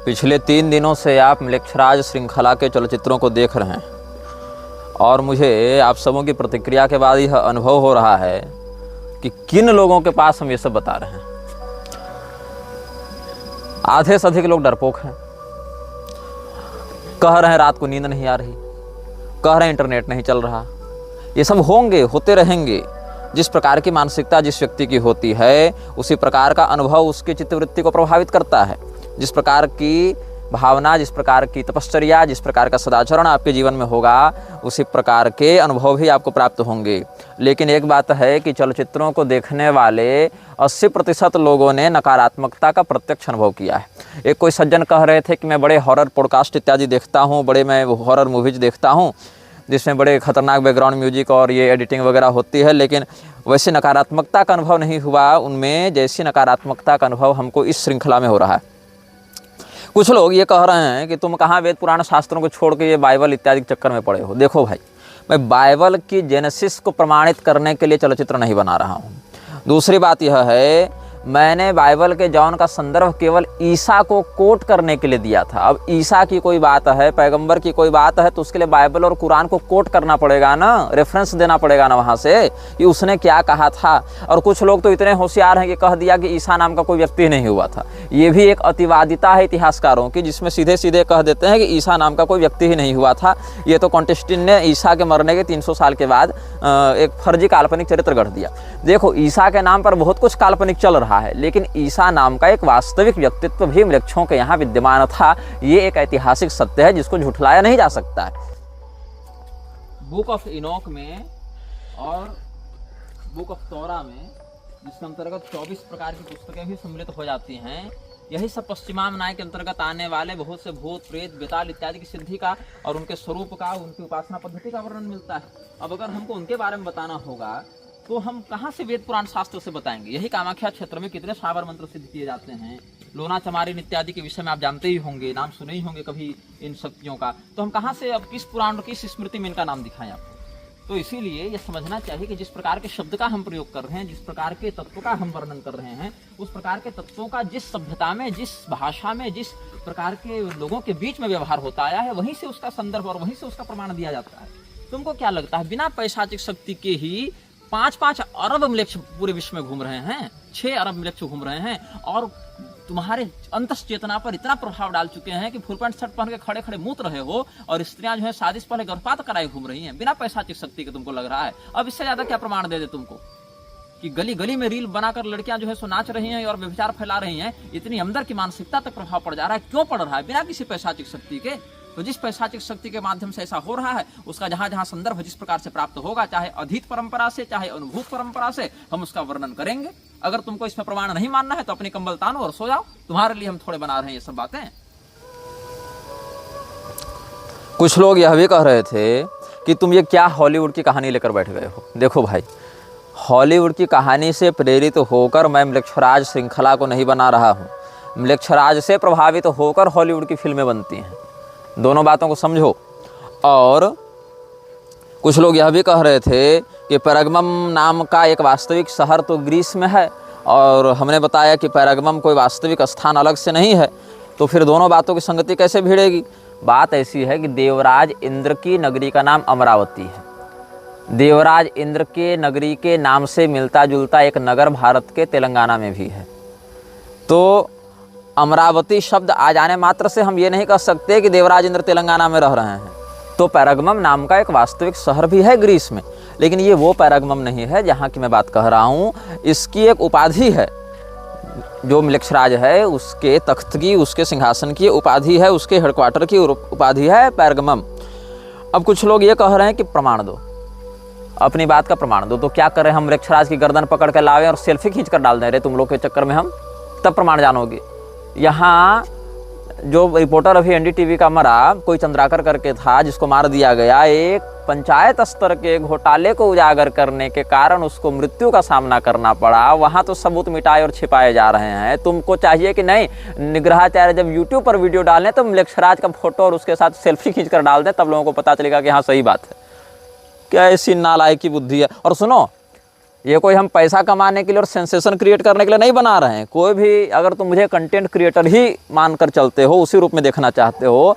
पिछले 3 दिनों से आप म्लेच्छराज श्रृंखला के चलचित्रों को देख रहे हैं और मुझे आप सबों की प्रतिक्रिया के बाद यह अनुभव हो रहा है कि किन लोगों के पास हम ये सब बता रहे हैं। आधे से अधिक लोग डरपोक हैं, कह रहे हैं रात को नींद नहीं आ रही, कह रहे हैं इंटरनेट नहीं चल रहा। ये सब होते रहेंगे। जिस प्रकार की मानसिकता जिस व्यक्ति की होती है उसी प्रकार का अनुभव उसकी चित्तवृत्ति को प्रभावित करता है। जिस प्रकार की भावना, जिस प्रकार की तपश्चर्या, जिस प्रकार का सदाचरण आपके जीवन में होगा उसी प्रकार के अनुभव भी आपको प्राप्त होंगे। लेकिन एक बात है कि चलचित्रों को देखने वाले 80% लोगों ने नकारात्मकता का प्रत्यक्ष अनुभव किया है। एक कोई सज्जन कह रहे थे कि मैं बड़े हॉरर पॉडकास्ट इत्यादि देखता हूँ, मैं हॉरर मूवीज देखता हूँ जिसमें बड़े खतरनाक बैकग्राउंड म्यूजिक और ये एडिटिंग वगैरह होती है, लेकिन वैसे नकारात्मकता का अनुभव नहीं हुआ उनमें जैसी नकारात्मकता का अनुभव हमको इस श्रृंखला में हो रहा है। कुछ लोग ये कह रहे हैं कि तुम कहाँ वेद पुराण शास्त्रों को छोड़ के ये बाइबल इत्यादि के चक्कर में पड़े हो। देखो भाई, मैं बाइबल की जेनेसिस को प्रमाणित करने के लिए चलचित्र नहीं बना रहा हूँ। दूसरी बात यह है, मैंने बाइबल के जॉन का संदर्भ केवल ईसा को कोट करने के लिए दिया था। अब ईसा की कोई बात है, पैगंबर की कोई बात है, तो उसके लिए बाइबल और कुरान को कोट करना पड़ेगा ना, रेफरेंस देना पड़ेगा ना वहाँ से कि उसने क्या कहा था। और कुछ लोग तो इतने होशियार हैं कि कह दिया कि ईसा नाम का कोई व्यक्ति नहीं हुआ था। ये भी एक अतिवादिता है इतिहासकारों की, जिसमें सीधे सीधे कह देते हैं कि ईसा नाम का कोई व्यक्ति ही नहीं हुआ था। ये तो कॉन्टेस्टिन ने ईसा के मरने के 300 साल के बाद एक फर्जी काल्पनिक चरित्र गढ़ दिया। देखो, ईसा के नाम पर बहुत कुछ काल्पनिक चल रहा है, लेकिन ईसा नाम का एक वास्तविक व्यक्तित्व भी म्लेच्छों के यहाँ विद्यमान था। ये एक ऐतिहासिक सत्य है जिसको झुठलाया नहीं जा सकता है। बुक ऑफ इनोक में और बुक ऑफ तोरा में, जिसके अंतर्गत 24 प्रकार की पुस्तकें भी सम्मिलित हो जाती हैं, यही सब पश्चिमाम न्याय के अंतर्गत आने वाले बहुत से भूत प्रेत बेताल इत्यादि की सिद्धि का और उनके स्वरूप का, उनकी उपासना पद्धति का वर्णन मिलता है। अब अगर हमको उनके बारे में बताना होगा तो हम कहाँ से वेद पुराण शास्त्र से बताएंगे। यही कामाख्या क्षेत्र में कितने साबर मंत्र सिद्ध किए जाते हैं। लोना चमारिन इत्यादि के विषय में आप जानते ही होंगे, नाम सुने ही होंगे कभी इन शक्तियों का। तो हम कहाँ से, अब किस पुराण किस स्मृति में इनका नाम दिखाएं आपको। तो इसीलिए ये समझना चाहिए कि जिस प्रकार के शब्द का हम प्रयोग कर रहे हैं, जिस प्रकार के तत्व का हम वर्णन कर रहे हैं, उस प्रकार के तत्वों का जिस सभ्यता में, जिस भाषा में, जिस प्रकार के लोगों के बीच में व्यवहार होता आया है, वहीं से उसका संदर्भ और वहीं से उसका प्रमाण दिया जाता है। तुमको क्या लगता है, बिना पैशाचिक शक्ति के ही 5-5 अरब म्लेच्छ पूरे विश्व में घूम रहे हैं, 6 अरब म्लेच्छ घूम रहे हैं और तुम्हारे अंतस चेतना पर इतना प्रभाव डाल चुके हैं कि फुल पैंट शर्ट पहन के खड़े खड़े मूत रहे हो और स्त्रियां जो है शादी से पहले गर्भपात कराए घूम रही हैं बिना पैशाचिक शक्ति के। तुमको लग रहा है अब इससे ज्यादा क्या प्रमाण दे तुमको कि गली गली में रील बनाकर लड़कियां जो है सो नाच रही हैं और व्यभिचार फैला रही हैं। इतनी अंदर की मानसिकता तक प्रभाव पड़ जा रहा है। क्यों पड़ रहा है? बिना किसी पैशाचिक शक्ति के। तो जिस पैशाचिक शक्ति के माध्यम से ऐसा हो रहा है उसका जहां जहां संदर्भ जिस प्रकार से प्राप्त होगा, चाहे अधीत परंपरा से चाहे अनुभूत परंपरा से, हम उसका वर्णन करेंगे। अगर तुमको इसमें प्रमाण नहीं मानना है तो अपनी कंबल तानो और सो जाओ। तुम्हारे लिए हम थोड़े बना रहे हैं ये सब बातें। कुछ लोग यह भी कह रहे थे कि तुम ये क्या हॉलीवुड की कहानी लेकर बैठ गए हो। देखो भाई, हॉलीवुड की कहानी से प्रेरित होकर मैं म्लेच्छराज श्रृंखला को नहीं बना रहा हूँ। म्लेच्छराज से प्रभावित होकर हॉलीवुड की फिल्में बनती हैं। दोनों बातों को समझो। और कुछ लोग यह भी कह रहे थे कि पैरगमम नाम का एक वास्तविक शहर तो ग्रीस में है और हमने बताया कि पैरगमम कोई वास्तविक स्थान अलग से नहीं है। तो फिर दोनों बातों की संगति कैसे भिड़ेगी? बात ऐसी है कि देवराज इंद्र की नगरी का नाम अमरावती है। देवराज इंद्र के नगरी के नाम से मिलता जुलता एक नगर भारत के तेलंगाना में भी है। तो अमरावती शब्द आ जाने मात्र से हम ये नहीं कह सकते कि देवराज इंद्र तेलंगाना में रह रहे हैं। तो पैरगमम नाम का एक वास्तविक शहर भी है ग्रीस में, लेकिन ये वो पैरगमम नहीं है जहाँ की मैं बात कह रहा हूँ। इसकी एक उपाधि है, जो म्लेच्छराज है उसके तख्त की, उसके सिंहासन की उपाधि है, उसके हेडक्वार्टर की उपाधि है पैरगमम। अब कुछ लोग ये कह रहे हैं कि प्रमाण दो, अपनी बात का प्रमाण दो। तो क्या करें, हम म्लेच्छराज की गर्दन पकड़ के लावें और सेल्फी खींच कर डाल दें रे तुम लोग के चक्कर में हम, तब प्रमाण जानोगे। यहाँ जो रिपोर्टर अभी एनडीटीवी का मरा, कोई चंद्राकर करके था जिसको मार दिया गया, एक पंचायत स्तर के घोटाले को उजागर करने के कारण उसको मृत्यु का सामना करना पड़ा। वहाँ तो सबूत मिटाए और छिपाए जा रहे हैं। तुमको चाहिए कि नहीं, निग्रहाचार्य जब यूट्यूब पर वीडियो डालें तो म्लेच्छराज का फोटो और उसके साथ सेल्फी खींच कर डाल दें, तब लोगों को पता चलेगा कि हाँ सही बात है। क्या ऐसी नालायक की बुद्धि है। और सुनो, ये कोई हम पैसा कमाने के लिए और सेंसेशन क्रिएट करने के लिए नहीं बना रहे हैं। कोई भी अगर तुम मुझे कंटेंट क्रिएटर ही मानकर चलते हो, उसी रूप में देखना चाहते हो,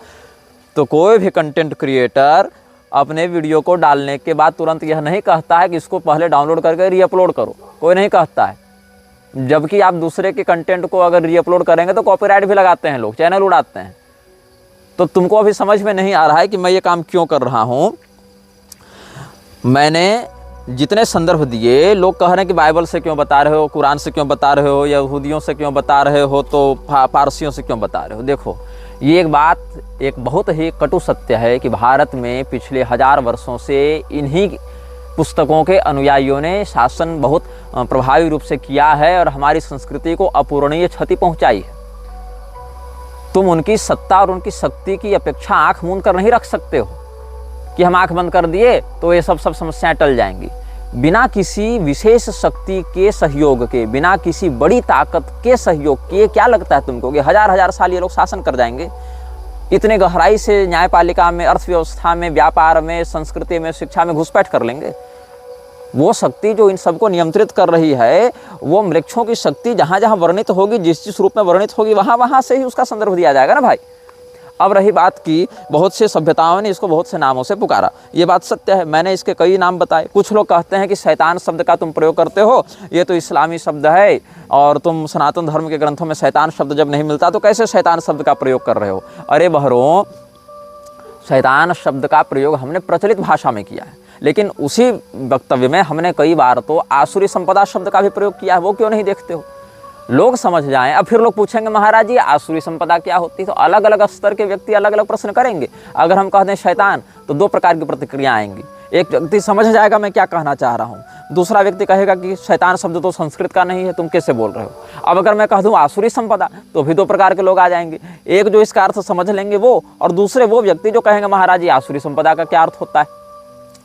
तो कोई भी कंटेंट क्रिएटर अपने वीडियो को डालने के बाद तुरंत यह नहीं कहता है कि इसको पहले डाउनलोड करके रीअपलोड करो, कोई नहीं कहता है। जबकि आप दूसरे के कंटेंट को अगर रीअपलोड करेंगे तो कॉपीराइट भी लगाते हैं लोग, चैनल उड़ाते हैं। तो तुमको अभी समझ में नहीं आ रहा है कि मैं ये काम क्यों कर रहा हूँ। मैंने जितने संदर्भ दिए, लोग कह रहे हैं कि बाइबल से क्यों बता रहे हो, कुरान से क्यों बता रहे हो, यहूदियों से क्यों बता रहे हो, तो पारसियों से क्यों बता रहे हो। देखो, ये एक बहुत ही कटु सत्य है कि भारत में पिछले 1000 वर्षों से इन्हीं पुस्तकों के अनुयायियों ने शासन बहुत प्रभावी रूप से किया है और हमारी संस्कृति को अपूरणीय क्षति पहुंचाई है। तुम उनकी सत्ता और उनकी शक्ति की अपेक्षा आंख मूंद कर नहीं रख सकते हो कि हम आंख बंद कर दिए तो ये सब समस्याएं टल जाएंगी। बिना किसी विशेष शक्ति के सहयोग के, बिना किसी बड़ी ताकत के सहयोग के, क्या लगता है तुमको कि 1000 साल ये लोग शासन कर जाएंगे? इतने गहराई से न्यायपालिका में, अर्थव्यवस्था में, व्यापार में, संस्कृति में, शिक्षा में घुसपैठ कर लेंगे। वो शक्ति जो इन सबको नियंत्रित कर रही है, वो मृक्षों की शक्ति जहाँ जहाँ वर्णित होगी, जिस रूप में वर्णित होगी, वहाँ वहाँ से ही उसका संदर्भ दिया जाएगा ना भाई। अब रही बात की, बहुत से सभ्यताओं ने इसको बहुत से नामों से पुकारा, ये बात सत्य है। मैंने इसके कई नाम बताए। कुछ लोग कहते हैं कि शैतान शब्द का तुम प्रयोग करते हो, ये तो इस्लामी शब्द है और तुम सनातन धर्म के ग्रंथों में शैतान शब्द जब नहीं मिलता तो कैसे शैतान शब्द का प्रयोग कर रहे हो। अरे बहरों, शैतान शब्द का प्रयोग हमने प्रचलित भाषा में किया है, लेकिन उसी वक्तव्य में हमने कई बार तो आसुरी संपदा शब्द का भी प्रयोग किया है। वो क्यों नहीं देखते हो? लोग समझ जाएं। अब फिर लोग पूछेंगे महाराज जी आसुरी संपदा क्या होती है? तो अलग अलग स्तर के व्यक्ति अलग अलग प्रश्न करेंगे। अगर हम कह दें शैतान तो 2 प्रकार की प्रतिक्रिया आएंगी। एक व्यक्ति समझ जाएगा मैं क्या कहना चाह रहा हूँ, दूसरा व्यक्ति कहेगा कि शैतान शब्द तो संस्कृत का नहीं है, तुम कैसे बोल रहे हो। अब अगर मैं कह दूँ आसुरी संपदा तो भी 2 प्रकार के लोग आ जाएंगे। एक जो इसका अर्थ समझ लेंगे वो, और दूसरे वो व्यक्ति जो कहेंगे महाराज जी आसुरी संपदा का क्या अर्थ होता है।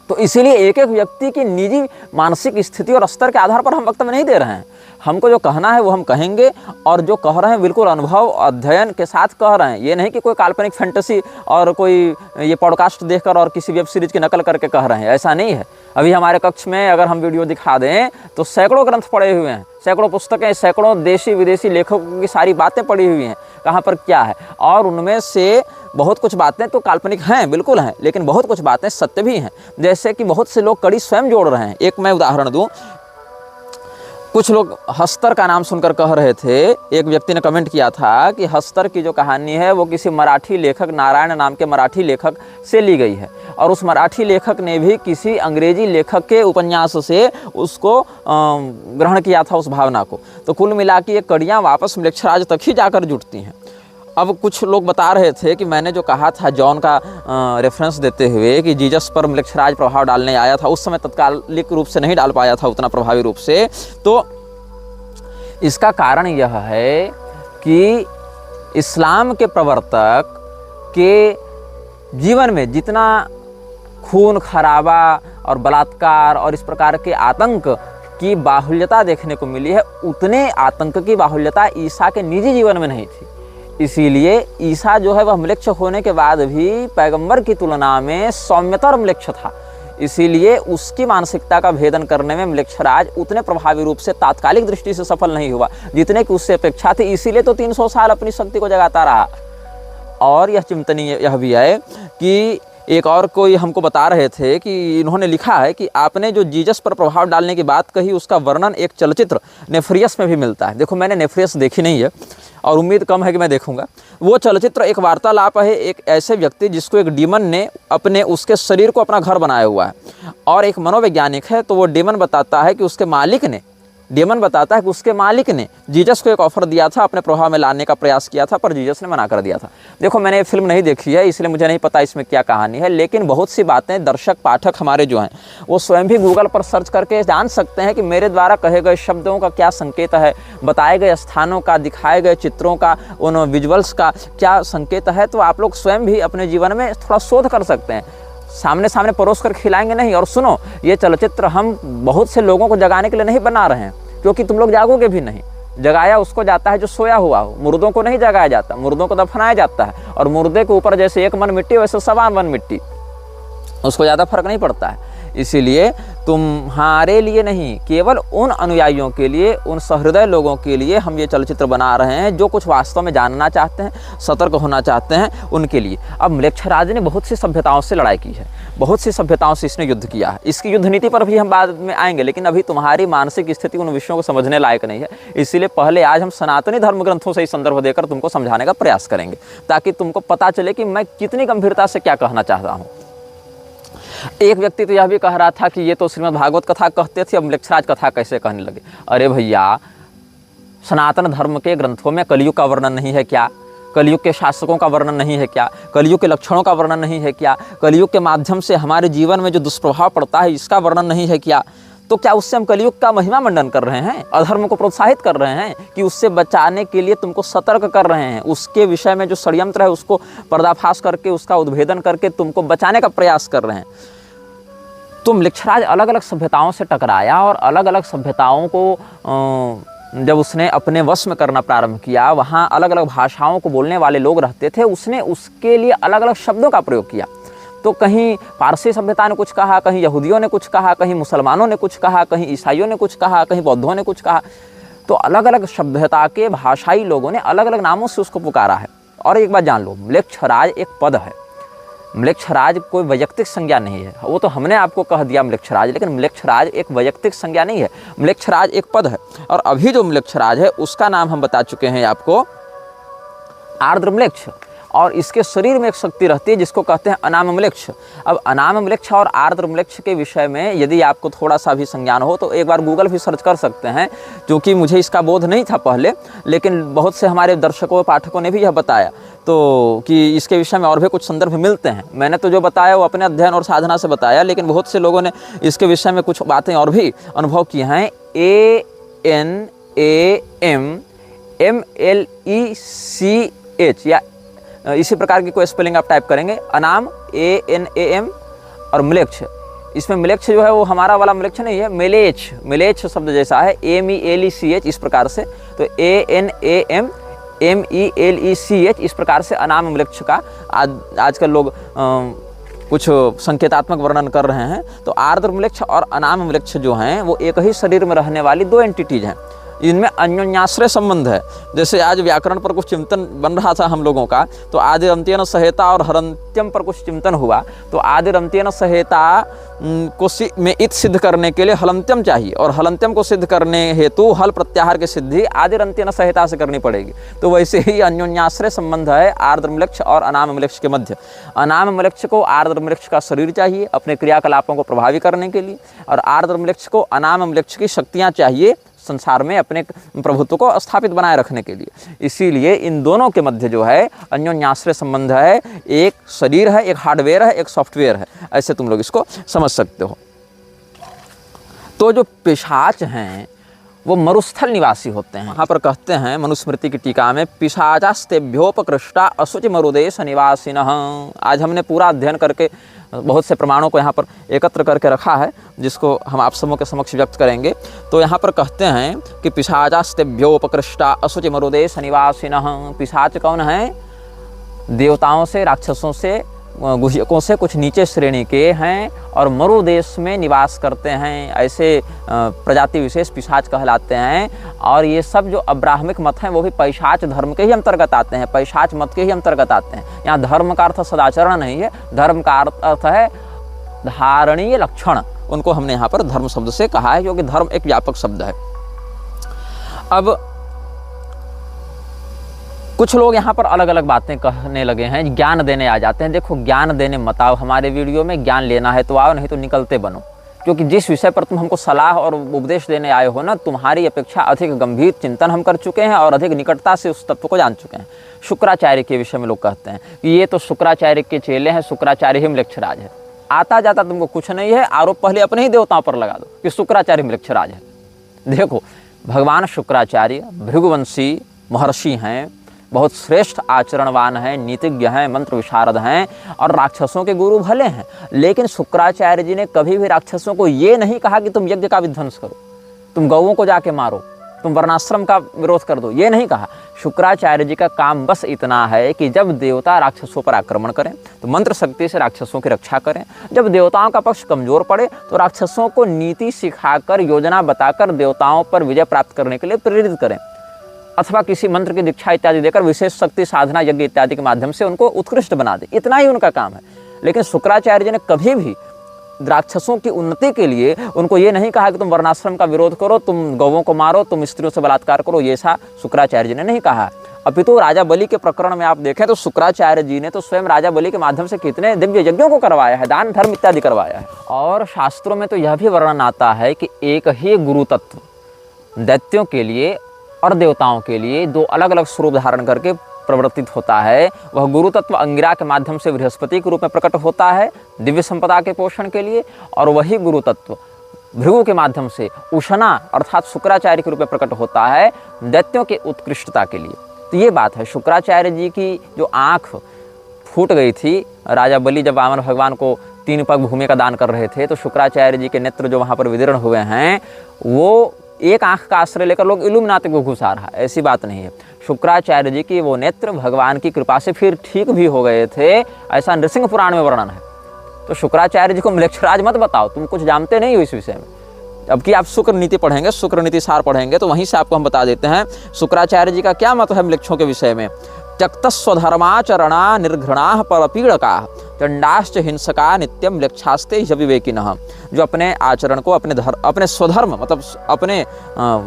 तो इसीलिए एक एक व्यक्ति की निजी मानसिक स्थिति और स्तर के आधार पर हम वक्तव्य नहीं दे रहे हैं। हमको जो कहना है वो हम कहेंगे, और जो कह रहे हैं बिल्कुल अनुभव अध्ययन के साथ कह रहे हैं। ये नहीं कि कोई काल्पनिक फैंटेसी और कोई ये पॉडकास्ट देखकर और किसी वेब सीरीज की नकल करके कह रहे हैं, ऐसा नहीं है। अभी हमारे कक्ष में अगर हम वीडियो दिखा दें तो सैकड़ों ग्रंथ पढ़े हुए हैं, सैकड़ों पुस्तकें, सैकड़ों देशी विदेशी लेखकों की सारी बातें पढ़ी हुई हैं, कहाँ पर क्या है। और उनमें से बहुत कुछ बातें तो काल्पनिक हैं, बिल्कुल हैं, लेकिन बहुत कुछ बातें सत्य भी हैं। जैसे कि बहुत से लोग कड़ी स्वयं जोड़ रहे हैं। एक मैं उदाहरण दूं, कुछ लोग हस्तर का नाम सुनकर कह रहे थे, एक व्यक्ति ने कमेंट किया था कि हस्तर की जो कहानी है वो किसी मराठी लेखक, नारायण नाम के मराठी लेखक से ली गई है, और उस मराठी लेखक ने भी किसी अंग्रेजी लेखक के उपन्यास से उसको ग्रहण किया था, उस भावना को। तो कुल मिला के ये कड़ियाँ वापस म्लेच्छराज तक ही जाकर जुटती हैं। अब कुछ लोग बता रहे थे कि मैंने जो कहा था जॉन का रेफरेंस देते हुए कि जीसस पर म्लेच्छराज प्रभाव डालने आया था, उस समय तत्कालिक रूप से नहीं डाल पाया था उतना प्रभावी रूप से। तो इसका कारण यह है कि इस्लाम के प्रवर्तक के जीवन में जितना खून खराबा और बलात्कार और इस प्रकार के आतंक की बाहुल्यता देखने को मिली है, उतने आतंक की बाहुल्यता ईसा के निजी जीवन में नहीं थी। इसीलिए ईसा जो है वह म्लेच्छ होने के बाद भी पैगंबर की तुलना में सौम्यतर म्लेच्छ था। इसीलिए उसकी मानसिकता का भेदन करने में म्लेच्छराज उतने प्रभावी रूप से तात्कालिक दृष्टि से सफल नहीं हुआ जितने की उससे अपेक्षा थी। इसीलिए तो 300 साल अपनी शक्ति को जगाता रहा। और यह चिंतनीय यह भी है कि एक और कोई हमको बता रहे थे कि इन्होंने लिखा है कि आपने जो जीसस पर प्रभाव डालने की बात कही उसका वर्णन एक चलचित्र नेफ्रियस में भी मिलता है। देखो, मैंने नेफ्रियस देखी नहीं है और उम्मीद कम है कि मैं देखूंगा। वो चलचित्र एक वार्तालाप है एक ऐसे व्यक्ति जिसको एक डीमन ने उसके शरीर को अपना घर बनाया हुआ है, और एक मनोवैज्ञानिक है। तो वो डीमन बताता है कि उसके मालिक ने जीसस को एक ऑफर दिया था, अपने प्रभाव में लाने का प्रयास किया था, पर जीसस ने मना कर दिया था। देखो, मैंने ये फिल्म नहीं देखी है इसलिए मुझे नहीं पता इसमें क्या कहानी है, लेकिन बहुत सी बातें दर्शक पाठक हमारे जो हैं वो स्वयं भी गूगल पर सर्च करके जान सकते हैं कि मेरे द्वारा कहे गए शब्दों का क्या संकेत है, बताए गए स्थानों का, दिखाए गए चित्रों का, उन विजुअल्स का क्या संकेत है। तो आप लोग स्वयं भी अपने जीवन में थोड़ा शोध कर सकते हैं। सामने सामने परोस कर खिलाएंगे नहीं। और सुनो, ये चलचित्र हम बहुत से लोगों को जगाने के लिए नहीं बना रहे हैं, क्योंकि तुम लोग जागोगे भी नहीं। जगाया उसको जाता है जो सोया हुआ हो, मुर्दों को नहीं जगाया जाता, मुर्दों को दफनाया जाता है। और मुर्दे के ऊपर जैसे 1 मन मिट्टी वैसे 1.25 मन मिट्टी, उसको ज़्यादा फर्क नहीं पड़ता है। इसीलिए तुम्हारे लिए नहीं, केवल उन अनुयायियों के लिए, उन सहृदय लोगों के लिए हम ये चलचित्र बना रहे हैं जो कुछ वास्तव में जानना चाहते हैं, सतर्क होना चाहते हैं, उनके लिए। अब म्लेच्छराज ने बहुत सी सभ्यताओं से लड़ाई की है, बहुत सी सभ्यताओं से इसने युद्ध किया है। इसकी युद्ध नीति पर भी हम बाद में आएंगे, लेकिन अभी तुम्हारी मानसिक स्थिति उन विषयों को समझने लायक नहीं है। इसीलिए पहले आज हम सनातनी धर्म ग्रंथों से ही संदर्भ देकर तुमको समझाने का प्रयास करेंगे, ताकि तुमको पता चले कि मैं कितनी गंभीरता से क्या कहना चाहता हूँ। एक व्यक्ति तो यह भी कह रहा था कि ये तो श्रीमद् भागवत कथा कहते थे, अब म्लेच्छराज कथा कैसे कहने लगे। अरे भैया, सनातन धर्म के ग्रंथों में कलयुग का वर्णन नहीं है क्या? कलयुग के शासकों का वर्णन नहीं है क्या? कलयुग के लक्षणों का वर्णन नहीं है क्या? कलयुग के माध्यम से हमारे जीवन में जो दुष्प्रभाव पड़ता है इसका वर्णन नहीं है क्या? तो क्या उससे हम कलयुग का महिमा मंडन कर रहे हैं, अधर्म को प्रोत्साहित कर रहे हैं, कि उससे बचाने के लिए तुमको सतर्क कर रहे हैं, उसके विषय में जो षड्यंत्र है उसको पर्दाफाश करके, उसका उद्भेदन करके तुमको बचाने का प्रयास कर रहे हैं? तो म्लेच्छराज अलग अलग सभ्यताओं से टकराया और अलग अलग सभ्यताओं को जब उसने अपने वश में करना प्रारंभ किया, वहाँ अलग अलग भाषाओं को बोलने वाले लोग रहते थे, उसने उसके लिए अलग अलग शब्दों का प्रयोग किया। तो कहीं पारसी सभ्यता ने कुछ कहा, कहीं यहूदियों ने कुछ कहा, कहीं मुसलमानों ने कुछ कहा, कहीं ईसाइयों ने कुछ कहा, कहीं बौद्धों ने कुछ कहा। तो अलग अलग सभ्यता के भाषाई लोगों ने अलग अलग नामों से उसको पुकारा है। और एक बात जान लो, म्लेच्छराज एक पद है, म्लेच्छराज कोई वैयक्तिक संज्ञा नहीं है। वो तो हमने आपको कह दिया म्लेच्छराज, लेकिन म्लेच्छराज एक वैयक्तिक संज्ञा नहीं है, म्लेच्छराज एक पद है। और अभी जो म्लेच्छराज है उसका नाम हम बता चुके हैं आपको, आर्द्र म्लेच्छ। और इसके शरीर में एक शक्ति रहती है जिसको कहते हैं अनाम म्लेच्छ। अब अनाम म्लेच्छ और आर्द्र म्लेच्छ के विषय में यदि आपको थोड़ा सा भी संज्ञान हो तो एक बार गूगल भी सर्च कर सकते हैं, क्योंकि मुझे इसका बोध नहीं था पहले, लेकिन बहुत से हमारे दर्शकों पाठकों ने भी यह बताया तो कि इसके विषय में और भी कुछ संदर्भ मिलते हैं। मैंने तो जो बताया वो अपने अध्ययन और साधना से बताया, लेकिन बहुत से लोगों ने इसके विषय में कुछ बातें और भी अनुभव की हैं। ANAMMLECH या इसी प्रकार की कोई स्पेलिंग आप टाइप करेंगे, अनाम ANAM और म्लेच्छ। इसमें म्लेच्छ जो है वो हमारा वाला म्लेच्छ नहीं है, मेलेच्छ, मेलेच्छ शब्द जैसा है, MELECH इस प्रकार से। तो ANAMMELECH इस प्रकार से अनाम म्लेच्छ का आजकल लोग कुछ संकेतात्मक वर्णन कर रहे हैं। तो आर्द्र म्लेच्छ और अनाम म्लेच्छ जो हैं वो एक ही शरीर में रहने वाली दो एंटिटीज हैं, इनमें अन्योन्याश्रय संबंध है। जैसे आज व्याकरण पर कुछ चिंतन बन रहा था हम लोगों का, तो आदिरंत्येन सहेता और हरंत्यम पर कुछ चिंतन हुआ। तो आदिरंत्येन सहेता को में इत सिद्ध करने के लिए हलंत्यम चाहिए, और हलंत्यम को सिद्ध करने हेतु हल प्रत्याहार की सिद्धि आदिरंत्येन सहेता से करनी पड़ेगी। तो वैसे ही अन्योन्याश्रय संबंध है आर्द्र म्लेच्छ और अनाम म्लेच्छ के मध्य। अनाम म्लेच्छ को आर्द्र म्लेच्छ का शरीर चाहिए अपने क्रियाकलापों को प्रभावी करने के लिए, और आर्द्र म्लेच्छ को अनाम म्लेच्छ की शक्तियाँ चाहिए संसार में अपने प्रभुत्व को स्थापित बनाए रखने के लिए। इसीलिए इन दोनों के मध्य जो है अन्योन्याश्रय संबंध है, एक शरीर है, एक हार्डवेयर है, एक सॉफ्टवेयर है, ऐसे तुम लोग इसको समझ सकते हो। तो जो पिशाच हैं वो मरुस्थल निवासी होते हैं। यहाँ पर कहते हैं मनुस्मृति की टीका में, पिशाचास्तेभ्योपकृष्टा असुचि मरुदेश निवासिनः। आज हमने पूरा अध्ययन करके बहुत से प्रमाणों को यहाँ पर एकत्र करके रखा है, जिसको हम आप सबों के समक्ष व्यक्त करेंगे। तो यहाँ पर कहते हैं कि पिशाचास्तेभ्योपकृष्टा असुचि मरुदेश निवासिनः। पिशाच कौन है? देवताओं से, राक्षसों से, गुह्यकों से कुछ नीचे श्रेणी के हैं और मरु देश में निवास करते हैं। ऐसे प्रजाति विशेष पिशाच कहलाते हैं। और ये सब जो अब्राह्मिक मत हैं वो भी पैशाच धर्म के ही अंतर्गत आते हैं, पैशाच मत के ही अंतर्गत आते हैं। यहाँ धर्म का अर्थ सदाचरण नहीं है, धर्म का अर्थ है धारणीय लक्षण। उनको हमने यहाँ पर धर्म शब्द से कहा है, क्योंकि धर्म एक व्यापक शब्द है। अब कुछ लोग यहाँ पर अलग अलग बातें कहने लगे हैं, ज्ञान देने आ जाते हैं। देखो, ज्ञान देने मत आओ हमारे वीडियो में, ज्ञान लेना है तो आओ, नहीं तो निकलते बनो। क्योंकि जिस विषय पर तुम हमको सलाह और उपदेश देने आए हो ना, तुम्हारी अपेक्षा अधिक गंभीर चिंतन हम कर चुके हैं और अधिक निकटता से उस तत्व को जान चुके हैं। शुक्राचार्य के विषय में लोग कहते हैं कि ये तो शुक्राचार्य के चेले हैं, शुक्राचार्य ही म्लेच्छराज है। आता जाता तुमको कुछ नहीं है, आरोप पहले अपने ही देवताओं पर लगा दो कि शुक्राचार्य म्लेच्छराज है। देखो, भगवान शुक्राचार्य भृगुवंशी महर्षि हैं, बहुत श्रेष्ठ आचरणवान हैं, नीतिज्ञ हैं, मंत्र विशारद हैं और राक्षसों के गुरु भले हैं। लेकिन शुक्राचार्य जी ने कभी भी राक्षसों को ये नहीं कहा कि तुम यज्ञ का विध्वंस करो, तुम गौओं को जाके मारो, तुम वर्णाश्रम का विरोध कर दो, ये नहीं कहा। शुक्राचार्य जी का काम बस इतना है कि जब देवता राक्षसों पर आक्रमण करें तो मंत्र शक्ति से राक्षसों की रक्षा करें, जब देवताओं का पक्ष कमजोर पड़े तो राक्षसों को नीति सिखाकर, योजना बताकर देवताओं पर विजय प्राप्त करने के लिए प्रेरित करें, अथवा किसी मंत्र की दीक्षा इत्यादि देकर विशेष शक्ति साधना यज्ञ इत्यादि के माध्यम से उनको उत्कृष्ट बना दे। इतना ही उनका काम है। लेकिन शुक्राचार्य जी ने कभी भी राक्षसों की उन्नति के लिए उनको ये नहीं कहा कि तुम वर्णाश्रम का विरोध करो, तुम गौवों को मारो, तुम स्त्रियों से बलात्कार करो, ये ऐसा शुक्राचार्य जी ने नहीं कहा। अपितु राजा बलि के प्रकरण में आप देखें तो शुक्राचार्य जी ने तो स्वयं राजा बलि के माध्यम से कितने दिव्य यज्ञों को करवाया है, दान धर्म इत्यादि करवाया है। और शास्त्रों में तो यह भी वर्णन आता है कि एक ही गुरु तत्व दैत्यों के लिए और देवताओं के लिए दो अलग अलग स्वरूप धारण करके प्रवर्तित होता है। वह गुरु तत्व अंगिरा के माध्यम से बृहस्पति के रूप में प्रकट होता है दिव्य संपदा के पोषण के लिए, और वही गुरु तत्व भृगु के माध्यम से उशना अर्थात शुक्राचार्य के रूप में प्रकट होता है दैत्यों के उत्कृष्टता के लिए। तो ये बात है। शुक्राचार्य जी की जो आँख फूट गई थी, राजा बलि जब वामन भगवान को 3 पग भूमि का दान कर रहे थे, तो शुक्राचार्य जी के नेत्र जो वहाँ पर विदीर्ण हुए हैं, वो एक आंख का आश्रय लेकर लोग इल्यूमिनाती को घुसा रहा, ऐसी बात नहीं है। शुक्राचार्य जी की वो नेत्र भगवान की कृपा से फिर ठीक भी हो गए थे, ऐसा नृसिंह पुराण में वर्णन है। तो शुक्राचार्य जी को म्लेच्छराज मत बताओ, तुम कुछ जानते नहीं हो इस विषय में। अब कि आप शुक्र नीति पढ़ेंगे, शुक्र नीति सार पढ़ेंगे, तो वहीं से आपको हम बता देते हैं शुक्राचार्य जी का क्या मत है म्लेच्छों के विषय में। त्यक्तस्वधर्माचरणा निर्घृणा परपीड़का चंडाश्च हिंसका नित्यम म्लेच्छास्ते विवेकिनः। जो अपने आचरण को, अपने स्वधर्म मतलब अपने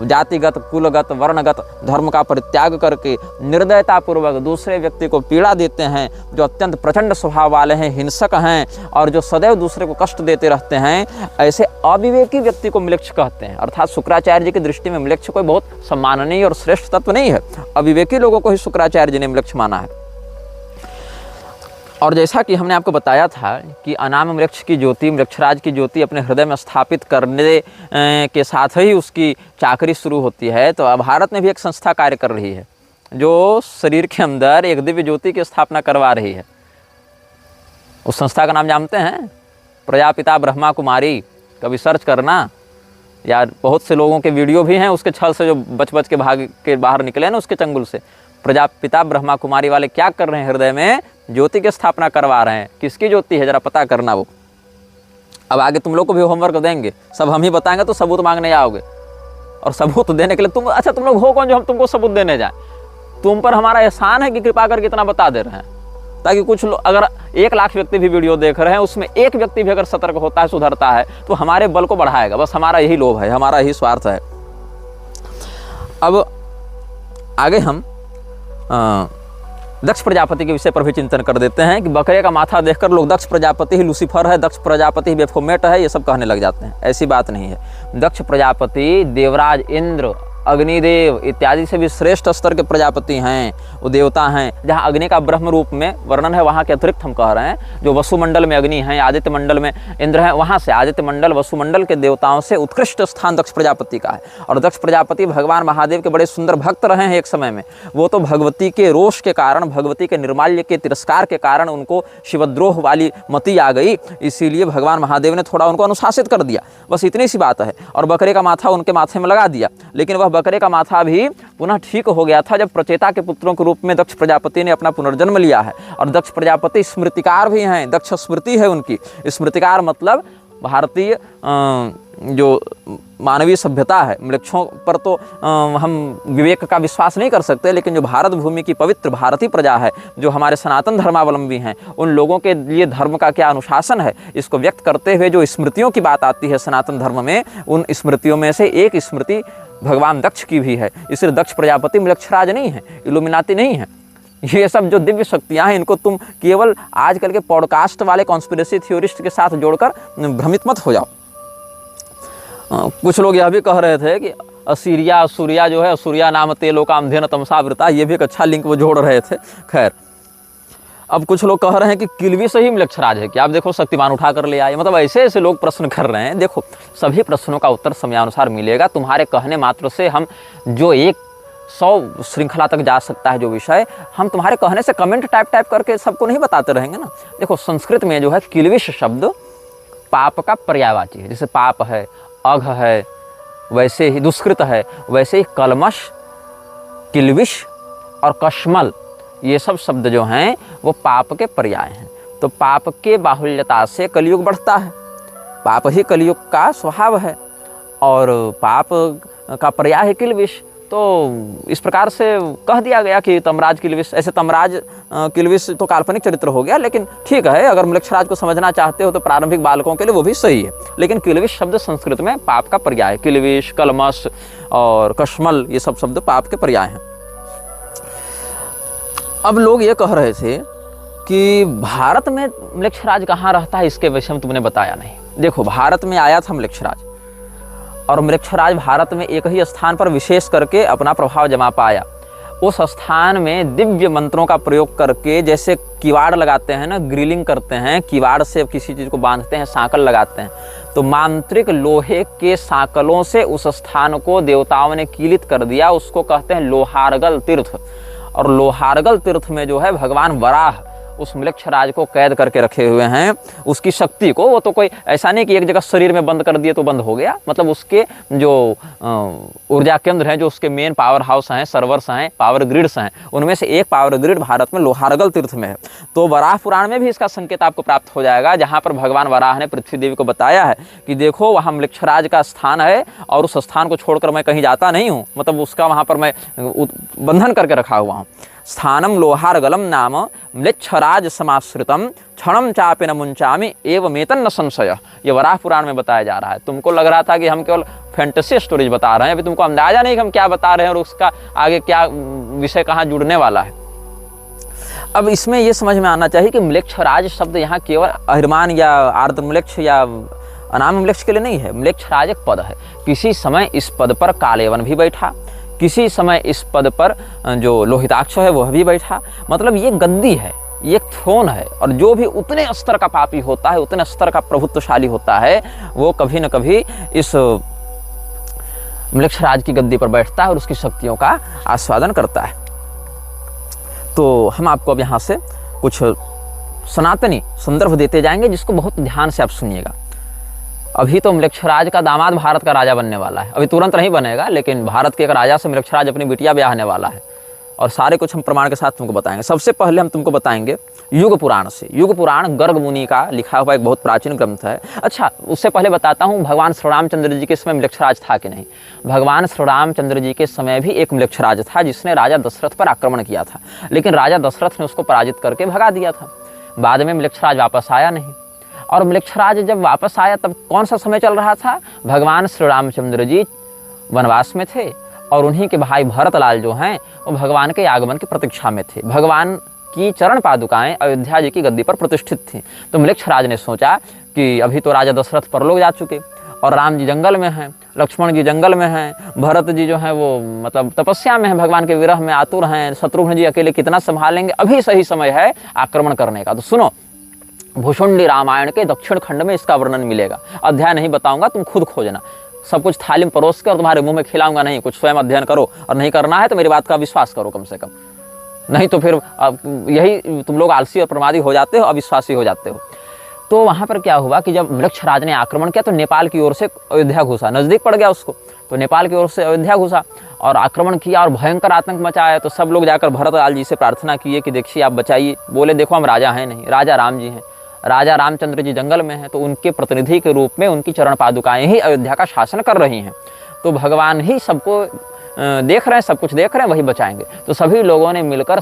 जातिगत, कुलगत, वर्णगत धर्म का परित्याग करके निर्दयतापूर्वक दूसरे व्यक्ति को पीड़ा देते हैं, जो अत्यंत प्रचंड स्वभाव वाले हैं, हिंसक हैं और जो सदैव दूसरे को कष्ट देते रहते हैं, ऐसे अविवेकी व्यक्ति को म्लेच्छ कहते हैं। अर्थात शुक्राचार्य जी की दृष्टि में म्लेच्छ कोई बहुत सम्माननीय और श्रेष्ठ तत्व नहीं है, अविवेकी लोगों को ही शुक्राचार्य जी ने म्लेच्छ माना है। और जैसा कि हमने आपको बताया था कि अनाम वृक्ष की ज्योति, वृक्षराज की ज्योति अपने हृदय में स्थापित करने के साथ ही उसकी चाकरी शुरू होती है। तो अब भारत में भी एक संस्था कार्य कर रही है जो शरीर के अंदर एक दिव्य ज्योति की स्थापना करवा रही है। उस संस्था का नाम जानते हैं? प्रजापिता ब्रह्मा कुमारी। कभी सर्च करना, या बहुत से लोगों के वीडियो भी हैं उसके छल से जो बच बच के भाग के बाहर निकले ना उसके चंगुल से। प्रजापिता ब्रह्मा कुमारी वाले क्या कर रहे हैं? हृदय में ज्योति की स्थापना करवा रहे हैं। किसकी ज्योति है जरा पता करना वो। अब आगे तुम लोग को भी होमवर्क देंगे, सब हम ही बताएंगे तो सबूत मांगने जाओगे, और सबूत देने के लिए तुम लोग हो कौन जो हम तुमको सबूत देने जाएं? तुम पर हमारा एहसान है कि कृपा करके इतना बता दे रहे हैं, ताकि कुछ लोग, अगर 1 लाख व्यक्ति भी वीडियो देख रहे हैं, उसमें एक व्यक्ति भी अगर सतर्क होता है, सुधरता है, तो हमारे बल को बढ़ाएगा। बस हमारा यही लोभ है, हमारा यही स्वार्थ है। अब आगे हम दक्ष प्रजापति के विषय पर भी चिंतन कर देते हैं कि बकरे का माथा देखकर लोग दक्ष प्रजापति ही लूसीफर है, दक्ष प्रजापति ही बेफोमेट है, ये सब कहने लग जाते हैं। ऐसी बात नहीं है। दक्ष प्रजापति देवराज इंद्र, अग्निदेव इत्यादि से भी श्रेष्ठ स्तर के प्रजापति हैं, वो देवता हैं। जहाँ अग्नि का ब्रह्म रूप में वर्णन है, वहाँ के अतिरिक्त हम कह रहे हैं जो वसुमंडल में अग्नि हैं, आदित्य मंडल में इंद्र हैं, वहाँ से आदित्य मंडल वसुमंडल के देवताओं से उत्कृष्ट स्थान दक्ष प्रजापति का है। और दक्ष प्रजापति भगवान महादेव के बड़े सुंदर भक्त रहे हैं एक समय में। वो तो भगवती के रोष के कारण, भगवती के निर्माल्य के तिरस्कार के कारण उनको शिवद्रोह वाली मति आ गई, इसीलिए भगवान महादेव ने थोड़ा उनको अनुशासित कर दिया, बस इतनी सी बात है। और बकरे का माथा उनके माथे में लगा दिया, लेकिन वह बकरे का माथा भी पुनः ठीक हो गया था जब प्रचेता के पुत्रों के रूप में दक्ष प्रजापति ने अपना पुनर्जन्म लिया है। और दक्ष प्रजापति स्मृतिकार भी हैं, दक्ष स्मृति है उनकी। स्मृतिकार मतलब भारतीय जो मानवीय सभ्यता है, वृक्षों पर तो हम विवेक का विश्वास नहीं कर सकते, लेकिन जो भारत भूमि की पवित्र भारतीय प्रजा है, जो हमारे सनातन धर्मावलंबी हैं, उन लोगों के लिए धर्म का क्या अनुशासन है, इसको व्यक्त करते हुए जो स्मृतियों की बात आती है सनातन धर्म में, उन स्मृतियों में से एक स्मृति भगवान दक्ष की भी है। इसलिए दक्ष प्रजापति म्लेच्छराज नहीं है, इल्यूमिनाती नहीं है। ये सब जो दिव्य शक्तियाँ हैं, इनको तुम केवल आजकल के पॉडकास्ट वाले कॉन्स्पिरेसी थ्योरिस्ट के साथ जोड़कर भ्रमित मत हो जाओ। कुछ लोग यह भी कह रहे थे कि असूर्या जो है, असूर्या नाम तेलो काम धेन तमसावृता, ये भी एक अच्छा लिंक वो जोड़ रहे थे। खैर, अब कुछ लोग कह रहे हैं कि किलवी से ही म्लेच्छराज है कि आप देखो शक्तिमान उठा कर ले आए। मतलब ऐसे ऐसे लोग प्रश्न कर रहे हैं। देखो, सभी प्रश्नों का उत्तर समयानुसार मिलेगा। तुम्हारे कहने मात्र से हम जो 100 श्रृंखला तक जा सकता है जो विषय, हम तुम्हारे कहने से कमेंट टाइप करके सबको नहीं बताते रहेंगे ना। देखो, संस्कृत में जो है किलविश शब्द पाप का पर्यायवाची है। जैसे पाप है, अघ है, वैसे ही दुष्कृत है, वैसे ही कलमश, किल्विश और कश्मल, ये सब शब्द जो हैं वो पाप के पर्याय हैं। तो पाप के बाहुल्यता से कलयुग बढ़ता है, पाप ही कलयुग का स्वभाव है, और पाप का पर्याय है किल्विश। तो इस प्रकार से कह दिया गया कि तमराज किल्विश। ऐसे तमराज किल्विश तो काल्पनिक चरित्र हो गया, लेकिन ठीक है, अगर म्लेच्छराज को समझना चाहते हो तो प्रारंभिक बालकों के लिए वो भी सही है। लेकिन किल्विश शब्द संस्कृत में पाप का पर्याय है। किल्विश, कलमश और कश्मल, ये सब शब्द पाप के पर्याय हैं। अब लोग ये कह रहे थे कि भारत में म्लेच्छराज कहाँ रहता है, इसके विषय में तुमने बताया नहीं। देखो, भारत में आया था म्लेच्छराज, और म्लेच्छराज भारत में एक ही स्थान पर विशेष करके अपना प्रभाव जमा पाया। उस स्थान में दिव्य मंत्रों का प्रयोग करके, जैसे किवाड़ लगाते हैं ना, ग्रिलिंग करते हैं, किवाड़ से किसी चीज़ को बांधते हैं, सांकल लगाते हैं, तो मांत्रिक लोहे के सांकलों से उस स्थान को देवताओं ने कीलित कर दिया। उसको कहते हैं लोहारगल तीर्थ। और लोहारगल तीर्थ में जो है भगवान वराह उस म्लेच्छराज को कैद करके रखे हुए हैं। उसकी शक्ति को, वो तो कोई ऐसा नहीं कि एक जगह शरीर में बंद कर दिए तो बंद हो गया, मतलब उसके जो ऊर्जा केंद्र हैं, जो उसके मेन पावर हाउस हैं, सर्वर्स हैं, पावर ग्रिड्स हैं, उनमें से एक पावर ग्रिड भारत में लोहारगल तीर्थ में है। तो वराह पुराण में भी इसका संकेत आपको प्राप्त हो जाएगा, जहाँ पर भगवान वराह ने पृथ्वी देवी को बताया है कि देखो वहाँ म्लेच्छराज का स्थान है, और उस स्थान को छोड़कर मैं कहीं जाता नहीं हूँ, मतलब उसका वहाँ पर मैं बंधन करके रखा हुआ हूँ। स्थानम लोहारगलम नाम म्लेच्छराज समाश्रितम क्षणम चापि न मुंचामि एवमेतन न संशय। ये वराह पुराण में बताया जा रहा है। तुमको लग रहा था कि हम केवल फैंटेसी स्टोरीज बता रहे हैं, अभी तुमको अंदाजा नहीं कि हम क्या बता रहे हैं और उसका आगे क्या विषय कहाँ जुड़ने वाला है। अब इसमें ये समझ में आना चाहिए कि म्लेच्छराज शब्द यहाँ केवल अहिर्मान या आर्द्रम्लेच्छ या अनामम्लेच्छ के लिए नहीं है। म्लेच्छराज एक पद है। किसी समय इस पद पर कालेवन भी बैठा, किसी समय इस पद पर जो लोहिताक्ष है वह भी बैठा। मतलब ये गद्दी है, ये एक थ्रोन है, और जो भी उतने स्तर का पापी होता है, उतने स्तर का प्रभुत्वशाली होता है, वो कभी न कभी इस म्लेच्छराज की गद्दी पर बैठता है और उसकी शक्तियों का आस्वादन करता है। तो हम आपको अब यहाँ से कुछ सनातनी संदर्भ देते जाएंगे, जिसको बहुत ध्यान से आप सुनिएगा। अभी तो म्लेच्छराज का दामाद भारत का राजा बनने वाला है, अभी तुरंत नहीं बनेगा, लेकिन भारत के एक राजा से म्लेच्छराज अपनी बिटिया ब्याहने वाला है, और सारे कुछ हम प्रमाण के साथ तुमको बताएंगे। सबसे पहले हम तुमको बताएंगे युग पुराण से। युग पुराण गर्ग मुनि का लिखा हुआ एक बहुत प्राचीन ग्रंथ है। अच्छा, उससे पहले बताता हूँ भगवान श्री रामचंद्र जी के समय म्लेच्छराज था कि नहीं। भगवान श्री रामचंद्र जी के समय भी एक म्लेच्छराज था, जिसने राजा दशरथ पर आक्रमण किया था, लेकिन राजा दशरथ ने उसको पराजित करके भगा दिया था। बाद में म्लेच्छराज वापस आया नहीं, और म्लेच्छराज जब वापस आया तब कौन सा समय चल रहा था? भगवान श्री रामचंद्र जी वनवास में थे, और उन्हीं के भाई भरतलाल जो हैं वो भगवान के आगमन की प्रतीक्षा में थे। भगवान की चरण पादुकाएं अयोध्या जी की गद्दी पर प्रतिष्ठित थीं। तो म्लेच्छराज ने सोचा कि अभी तो राजा दशरथ परलोक जा चुके, और राम जी जंगल में हैं, लक्ष्मण जी जंगल में हैं, भरत जी जो हैं वो मतलब तपस्या में हैं, भगवान के विरह में आतुर हैं, शत्रुघ्न जी अकेले कितना संभालेंगे, अभी सही समय है आक्रमण करने का। तो सुनो, भुषुंडी रामायण के दक्षिण खंड में इसका वर्णन मिलेगा। अध्याय नहीं बताऊंगा, तुम खुद खोजना, सब कुछ थाली में परोस कर तुम्हारे मुंह में खिलाऊंगा नहीं, कुछ स्वयं अध्ययन करो, और नहीं करना है तो मेरी बात का विश्वास करो कम से कम, नहीं तो फिर यही तुम लोग आलसी और प्रमादी हो जाते हो, अविश्वासी हो जाते हो। तो वहाँ पर क्या हुआ कि जब म्लेच्छराज ने आक्रमण किया तो नेपाल की ओर से अयोध्या घुसा, नज़दीक पड़ गया उसको, तो नेपाल की ओर से अयोध्या घुसा और आक्रमण किया और भयंकर आतंक मचाया। तो सब लोग जाकर भरतलाल जी से प्रार्थना किए कि देखिए आप बचाइए। बोले देखो हम राजा हैं नहीं, राजा राम जी हैं, राजा रामचंद्र जी जंगल में हैं, तो उनके प्रतिनिधि के रूप में उनकी चरण पादुकाएं ही अयोध्या का शासन कर रही हैं, तो भगवान ही सबको देख रहे हैं, सब कुछ देख रहे हैं, वही बचाएंगे। तो सभी लोगों ने मिलकर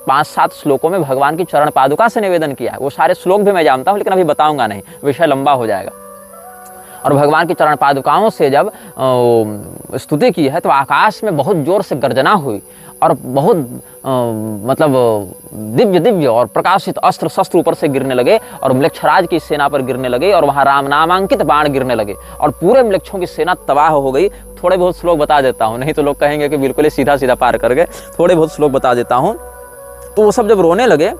5-7 श्लोकों में भगवान की चरण पादुका से निवेदन किया है। वो सारे श्लोक भी मैं जानता हूँ, लेकिन अभी बताऊंगा नहीं, विषय लंबा हो जाएगा। और भगवान की चरण पादुकाओं से जब स्तुति की है तो आकाश में बहुत जोर से गर्जना हुई, और बहुत मतलब दिव्य दिव्य और प्रकाशित अस्त्र शस्त्र ऊपर से गिरने लगे, और म्लेच्छराज की सेना पर गिरने लगे, और वहाँ राम नामांकित बाण गिरने लगे, और पूरे म्लेच्छों की सेना तबाह हो गई। थोड़े बहुत श्लोक बता देता हूँ, नहीं तो लोग कहेंगे कि बिल्कुल ही सीधा सीधा पार कर गए। थोड़े बहुत श्लोक बता देता हूँ। तो वो सब जब रोने लगे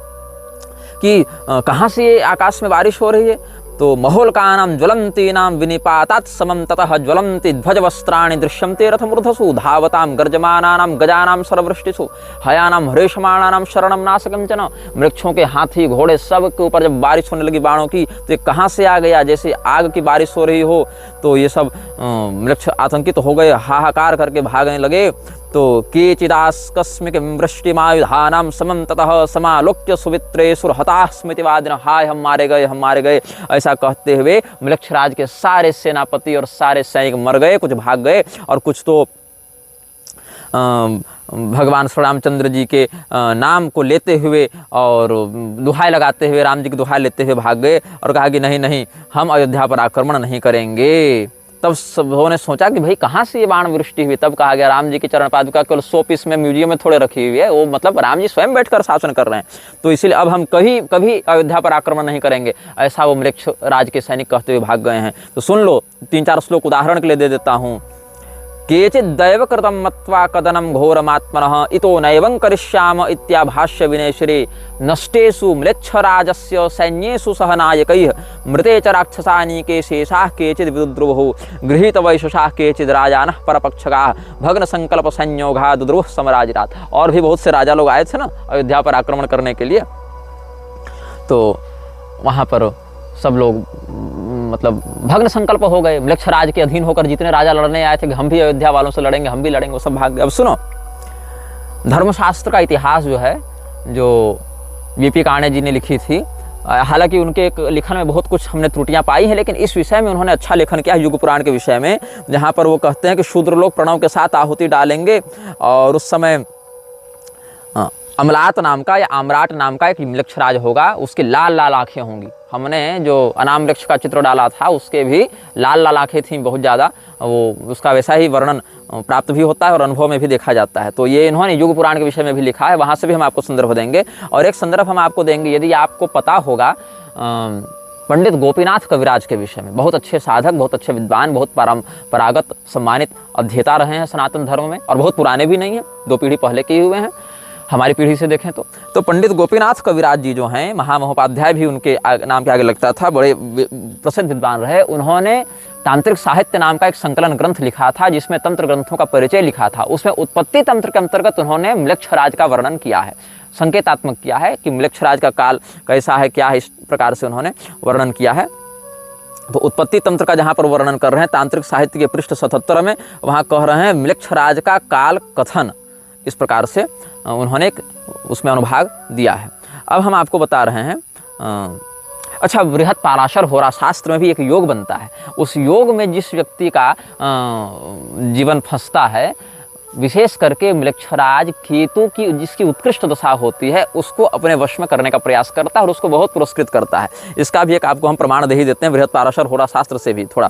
कि कहाँ से ये आकाश में बारिश हो रही है, तो महोल्कानां ज्वलन्तीनां विनिपातात् समं ततः ज्वलन्ति ध्वजवस्त्राणि दृश्यन्ते रथमूर्धसु धावतां गर्जमानानां गजानां सर्ववृष्टिषु हयानां हरेशमाणानां शरणं नाशकंचन। वृक्षों के हाथी घोड़े सब के ऊपर जब बारिश होने लगी बाणों की, तो ये कहाँ से आ गया, जैसे आग की बारिश हो रही हो। तो ये सब वृक्ष आतंकित हो गए, हाहाकार करके भागने लगे। तो केचिदास्कस्मिक वृष्टिमायुधानां समं ततः समालोक्य सुवित्रेषु हताः स्मृतिवादिनः, हाय हम मारे गए, हम मारे गए, ऐसा कहते हुए मृक्षराज के सारे सेनापति और सारे सैनिक मर गए। कुछ भाग गए और कुछ तो भगवान श्री रामचंद्र जी के नाम को लेते हुए और दुहाई लगाते हुए, राम जी की दुहाई लेते हुए भाग गए और कहा कि नहीं नहीं, हम अयोध्या पर आक्रमण नहीं करेंगे। तब सबों ने सोचा कि भाई कहाँ से ये बाण वृष्टि हुई। तब कहा गया राम जी की चरण पादुका केवल 100 पीस में म्यूजियम में थोड़े रखी हुई है, वो मतलब राम जी स्वयं बैठकर शासन कर रहे हैं, तो इसीलिए अब हम कभी अयोध्या पर आक्रमण नहीं करेंगे, ऐसा वो मृक्ष राज के सैनिक कहते हुए भाग गए हैं। तो सुन लो, 3-4 श्लोक उदाहरण के लिए दे देता हूँ। केचित् दैव कृतं मत्वा कदनं घोरमात्मनः इतो नैवं करिष्याम इत्याभाष्य विनयश्री नष्टेषु म्लेच्छराजस्य सैन्येषु सह नायकैः मृते च राक्षसानीके शेषाः केचिद् विदुद्रुवुः गृहीतवैशसाः केचिद् राजानः परपक्षकाः भग्न संकल्प संयोगा दुद्रुवः समराजिरात्। और भी बहुत से राजा लोग आए थे ना अयोध्या पर आक्रमण करने के लिए, तो वहाँ पर सब लोग मतलब भग्न संकल्प हो गए। मृक्षराज के अधीन होकर जितने राजा लड़ने आए थे कि हम भी अयोध्या वालों से लड़ेंगे, हम भी लड़ेंगे, वो सब भाग गए। अब सुनो, धर्मशास्त्र का इतिहास जो है, जो वीपी काणे जी ने लिखी थी, हालांकि उनके एक लिखन में बहुत कुछ हमने त्रुटियां पाई हैं, लेकिन इस विषय में उन्होंने अच्छा लेखन किया युग पुराण के विषय में, जहाँ पर वो कहते हैं कि शूद्र लोग प्रणव के साथ आहुति डालेंगे और उस समय अमलात नाम का या आम्राट नाम का एक मृक्षराज होगा, उसकी लाल लाल आंखें होंगी। हमने जो अनाम वृक्ष का चित्र डाला था उसके भी लाल लाल आंखें थीं बहुत ज़्यादा, वो उसका वैसा ही वर्णन प्राप्त भी होता है और अनुभव में भी देखा जाता है। तो ये इन्होंने युग पुराण के विषय में भी लिखा है, वहाँ से भी हम आपको संदर्भ देंगे। और एक संदर्भ हम आपको देंगे, यदि आपको पता होगा, पंडित गोपीनाथ कविराज के विषय में, बहुत अच्छे साधक, बहुत अच्छे विद्वान, बहुत परंपरागत सम्मानित अध्येता रहे हैं सनातन धर्म में, और बहुत पुराने भी नहीं हैं, 2 पीढ़ी पहले के हुए हैं हमारी पीढ़ी से देखें तो पंडित गोपीनाथ कविराज जी जो हैं, महामहोपाध्याय भी उनके नाम के आगे लगता था, बड़े प्रसिद्ध विद्वान रहे। उन्होंने तांत्रिक साहित्य नाम का एक संकलन ग्रंथ लिखा था, जिसमें तंत्र ग्रंथों का परिचय लिखा था। उसमें उत्पत्ति तंत्र के अंतर्गत उन्होंने मृक्षराज का वर्णन किया है, संकेतात्मक किया है कि मृक्षराज का काल कैसा है, क्या है, इस प्रकार से उन्होंने वर्णन किया है। तो उत्पत्ति तंत्र का जहाँ पर वर्णन कर रहे हैं तांत्रिक साहित्य के पृष्ठ 77 में, वहाँ कह रहे हैं मृक्षराज का काल कथन, इस प्रकार से उन्होंने उसमें अनुभाग दिया है। अब हम आपको बता रहे हैं, अच्छा, बृहत पाराशर होरा शास्त्र में भी एक योग बनता है। उस योग में जिस व्यक्ति का जीवन फंसता है, विशेष करके मृक्षराज केतु की जिसकी उत्कृष्ट दशा होती है, उसको अपने वश में करने का प्रयास करता है और उसको बहुत पुरस्कृत करता है। इसका भी एक आपको हम प्रमाण दे ही देते हैं बृहत पाराशर होरा शास्त्र से भी। थोड़ा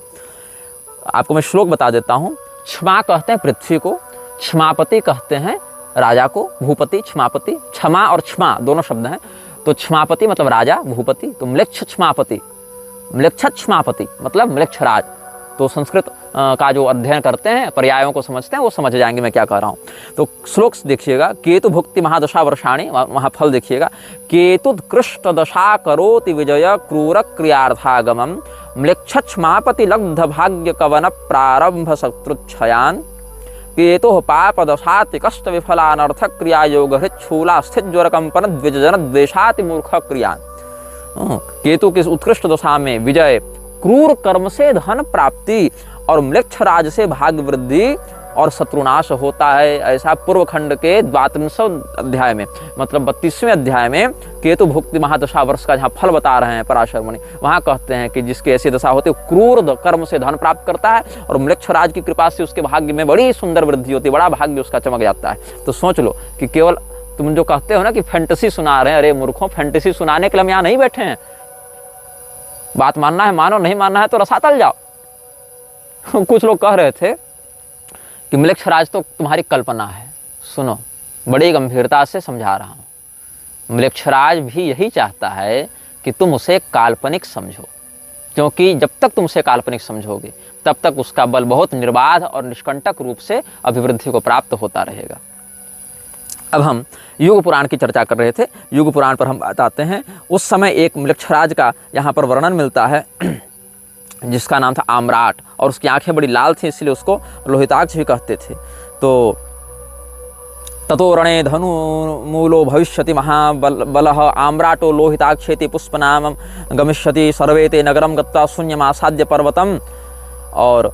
आपको मैं श्लोक बता देता हूँ। क्षमा कहते हैं पृथ्वी को, क्षमापति कहते हैं राजा को, भूपति, क्षमापति, क्षमा और क्षमा दोनों शब्द हैं। तो क्षमापति मतलब राजा, भूपति, तो म्लेच्छ क्षमापति, म्लेच्छ क्षमापति मतलब मृक्षराज। तो संस्कृत का जो अध्ययन करते हैं, पर्यायों को समझते हैं, वो समझ जाएंगे मैं क्या कह रहा हूँ। तो श्लोक देखिएगा, केतु भुक्ति महादशा वर्षाणी, वहाँ फल देखिएगा, केतुत्कृष्ट दशा करोति विजय क्रूर क्रियार्थागमम म्लेच्छ क्षमापति लब्ध भाग्य कवन प्रारंभ शत्रुच्छयान केतु पाप दशाति कष्ट विफलानर्थ क्रिया योग हृच्छूला स्थित ज्वर कंपन द्विजन द्वेषाति मूर्ख क्रियान। केतु की उत्कृष्ट दशा में विजय, क्रूर कर्म से धन प्राप्ति और मृक्षराज से भाग्य वृद्धि और शत्रुनाश होता है। ऐसा पूर्व खंड के 32वें अध्याय में, मतलब 32वें अध्याय में केतु भुक्ति महादशा वर्ष का जहाँ फल बता रहे हैं पराशर मुनि, वहाँ कहते हैं कि जिसकी ऐसी दशा होती है, क्रूर कर्म से धन प्राप्त करता है और मृक्षराज की कृपा से उसके भाग्य में बड़ी सुंदर वृद्धि होती है, बड़ा भाग्य उसका चमक जाता है। तो सोच लो कि केवल तुम जो कहते हो ना कि फैंटेसी सुना रहे हैं, अरे मूर्खों, फैंटेसी सुनाने के लिए हम यहाँ नहीं बैठे हैं। बात मानना है मानो, नहीं मानना है तो रसातल जाओ। कुछ लोग कह रहे थे कि मृक्षराज तो तुम्हारी कल्पना है। सुनो, बड़ी गंभीरता से समझा रहा हूँ। मृक्षराज भी यही चाहता है कि तुम उसे काल्पनिक समझो, क्योंकि जब तक तुम उसे काल्पनिक समझोगे तब तक उसका बल बहुत निर्बाध और निष्कंटक रूप से अभिवृद्धि को प्राप्त होता रहेगा। अब हम युग पुराण की चर्चा कर रहे थे। युग पुराण पर हम बात आते हैं। उस समय एक म्लेच्छराज का यहाँ पर वर्णन मिलता है जिसका नाम था आम्राट, और उसकी आंखें बड़ी लाल थी, इसलिए उसको लोहिताक्ष भी कहते थे। तो ततो रणे धनु मूलो भविष्यति महाबलः आम्राटो लोहिताक्षेति पुष्पनाम गमिष्यति सर्वे ते नगरम गत्वा शून्यमासाद्य पर्वतम, और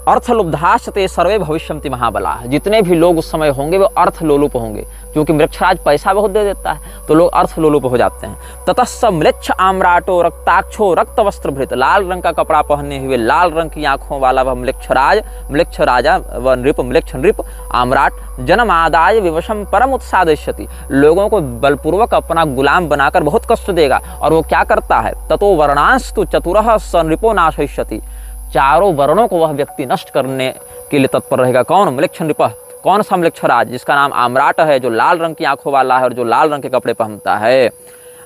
अर्थलुब्धाश्च सर्वे भविष्यन्ति महाबला। जितने भी लोग उस समय होंगे वो अर्थलोलुप होंगे, क्योंकि म्लेच्छराज पैसा बहुत दे देता है तो लोग अर्थलोलुप हो जाते हैं। ततस्स म्लेच्छ आम्राटो रक्ताक्षो रक्त वस्त्रभृत, लाल रंग का कपड़ा पहने हुए लाल रंग की आंखों वाला वह म्लेच्छ राजा व नृप म्लेच्छ नृप आम्राट जनमादाय विवशम परम उत्सादयति, लोगों को बलपूर्वक अपना गुलाम बनाकर बहुत कष्ट देगा। और वो क्या करता है, ततो वर्णांस्तु चतुरः स नृपो नाशयिष्यति, चारों वर्णों को वह व्यक्ति नष्ट करने के लिए तत्पर रहेगा। कौन? म्लेच्छ नृप, कौन सा म्लेच्छराज? जिसका नाम आम्राट है, जो लाल रंग की आंखों वाला है और जो लाल रंग के कपड़े पहनता है।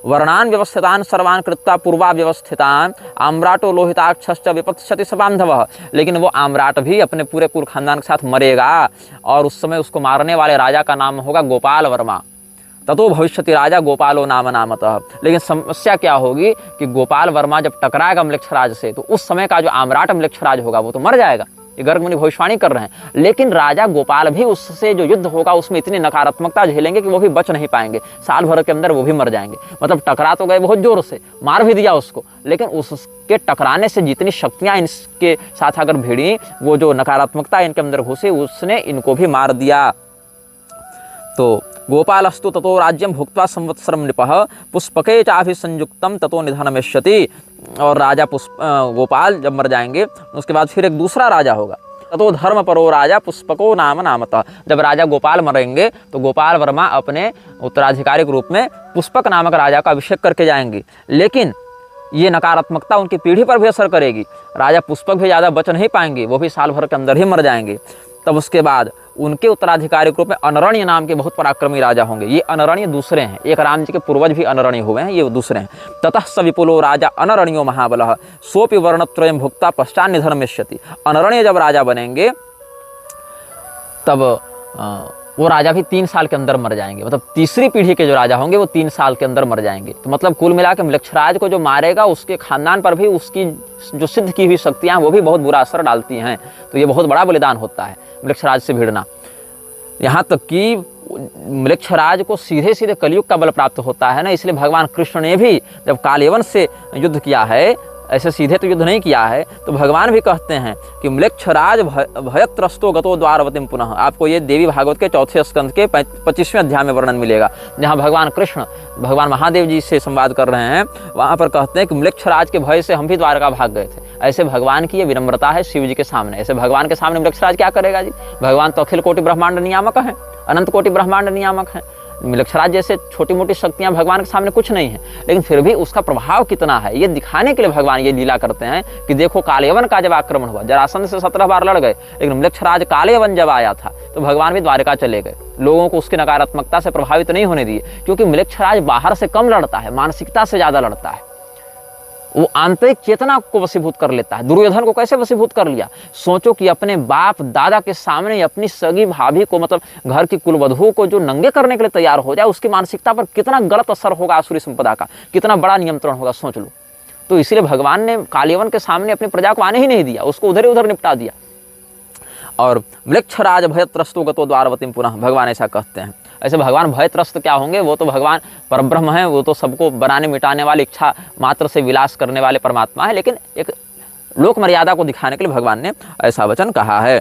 वर्णान व्यवस्थितान सर्वान कृत्वा पूर्वा व्यवस्थितान आम्राटो लोहिताक्षश्च विपत्स्यति स बांधवः, लेकिन वो आम्राट भी अपने पूरे कुल खानदान के साथ मरेगा, और उस समय उसको मारने वाले राजा का नाम होगा गोपाल वर्मा। ततो भविष्यति राजा गोपालो नाम नामतः। लेकिन समस्या क्या होगी कि गोपाल वर्मा जब टकराएगा म्लेच्छराज से, तो उस समय का जो आम्राट म्लेच्छराज होगा वो तो मर जाएगा। ये गर्ग मुनि भविष्यवाणी कर रहे हैं। लेकिन राजा गोपाल भी उससे जो युद्ध होगा उसमें इतनी नकारात्मकता झेलेंगे कि वो भी बच नहीं पाएंगे, साल भर के अंदर वो भी मर जाएंगे। मतलब टकरा तो गए बहुत जोर से, मार भी दिया उसको, लेकिन उसके टकराने से जितनी शक्तियां इनके साथ अगर भिड़ी, वो जो नकारात्मकता इनके अंदर घुसी, उसने इनको भी मार दिया। तो गोपालस्तु ततो राज्यम भुक्त्वा संवत्सरम नृपः पुष्पके चाभिसंयुक्तम ततो निधनमेष्यति, और राजा गोपाल जब मर जाएंगे उसके बाद फिर एक दूसरा राजा होगा। ततो धर्मपरो राजा पुष्पको नाम नामतः, जब राजा गोपाल मरेंगे तो गोपाल वर्मा अपने उत्तराधिकारी के रूप में पुष्पक नामक राजा का अभिषेक करके जाएंगे। लेकिन ये नकारात्मकता उनकी पीढ़ी पर भी असर करेगी, राजा पुष्पक भी ज़्यादा बच नहीं पाएंगे, वो भी साल भर के अंदर ही मर जाएंगे। तब उसके बाद उनके उत्तराधिकारी के रूप में अनरण्य नाम के बहुत पराक्रमी राजा होंगे। ये अनरण्य दूसरे हैं, एक राम जी के पूर्वज भी अनरण्य हुए हैं, ये दूसरे हैं। ततः स विपुलो राजा अनरण्यो महाबलः सोपि वर्णत्रयं भुक्त्वा पश्चात् निधनमेष्यति, अनरण्य जब राजा बनेंगे तब वो राजा भी 3 साल के अंदर मर जाएंगे। मतलब तीसरी पीढ़ी के जो राजा होंगे वो 3 साल के अंदर मर जाएंगे। तो मतलब कुल मिला के म्लेच्छराज को जो मारेगा उसके खानदान पर भी उसकी जो सिद्ध की हुई शक्तियाँ वो भी बहुत बुरा असर डालती हैं। तो ये बहुत बड़ा बलिदान होता है म्लेच्छराज से भिड़ना। यहाँ तक कि म्लेच्छराज को सीधे सीधे कलयुग का बल प्राप्त होता है ना, इसलिए भगवान कृष्ण ने भी जब कालयवन से युद्ध किया है, ऐसे सीधे तो युद्ध नहीं किया है, तो भगवान भी कहते हैं कि म्लेच्छराज भयत्रस्तो गतो द्वारवतीम पुनः। आपको ये देवी भागवत के 4 स्कंद के 25वें अध्याय में वर्णन मिलेगा, जहाँ भगवान कृष्ण भगवान महादेव जी से संवाद कर रहे हैं। वहाँ पर कहते हैं कि म्लेच्छराज के भय से हम भी द्वारका भाग गए थे। ऐसे भगवान की ये विनम्रता है शिव जी के सामने। ऐसे भगवान के सामने म्लेच्छराज क्या करेगा जी? भगवान तो अखिल कोटि ब्रह्मांड नियामक हैं, अनंत कोटि ब्रह्मांड नियामक हैं। म्लेच्छराज जैसे छोटी मोटी शक्तियां भगवान के सामने कुछ नहीं है, लेकिन फिर भी उसका प्रभाव कितना है ये दिखाने के लिए भगवान ये लीला करते हैं कि देखो कालयवन का जब आक्रमण हुआ, जरासंध से 17 बार लड़ गए, लेकिन म्लेच्छराज कालयवन जब आया था तो भगवान भी द्वारका चले गए। लोगों को उसकी नकारात्मकता से प्रभावित नहीं होने दिए, क्योंकि म्लेच्छराज बाहर से कम लड़ता है, मानसिकता से ज्यादा लड़ता है। वो आंतरिक चेतना को वशीभूत कर लेता है। दुर्योधन को कैसे वशीभूत कर लिया? सोचो कि अपने बाप दादा के सामने अपनी सगी भाभी को, मतलब घर की कुलवधू को जो नंगे करने के लिए तैयार हो जाए, उसकी मानसिकता पर कितना गलत असर होगा, आसुरी संपदा का कितना बड़ा नियंत्रण होगा, सोच लो। तो इसलिए भगवान ने कालयवन के सामने अपनी प्रजा को आने ही नहीं दिया, उसको उधर ही उधर निपटा दिया। और म्लेच्छराज भयत्रस्तो गतो द्वारवतीम पुनः, भगवान ऐसा कहते हैं। ऐसे भगवान भयत्रस्त क्या होंगे? वो तो भगवान परब्रह्म हैं, वो तो सबको बनाने मिटाने वाली इच्छा मात्र से विलास करने वाले परमात्मा है, लेकिन एक लोक मर्यादा को दिखाने के लिए भगवान ने ऐसा वचन कहा है।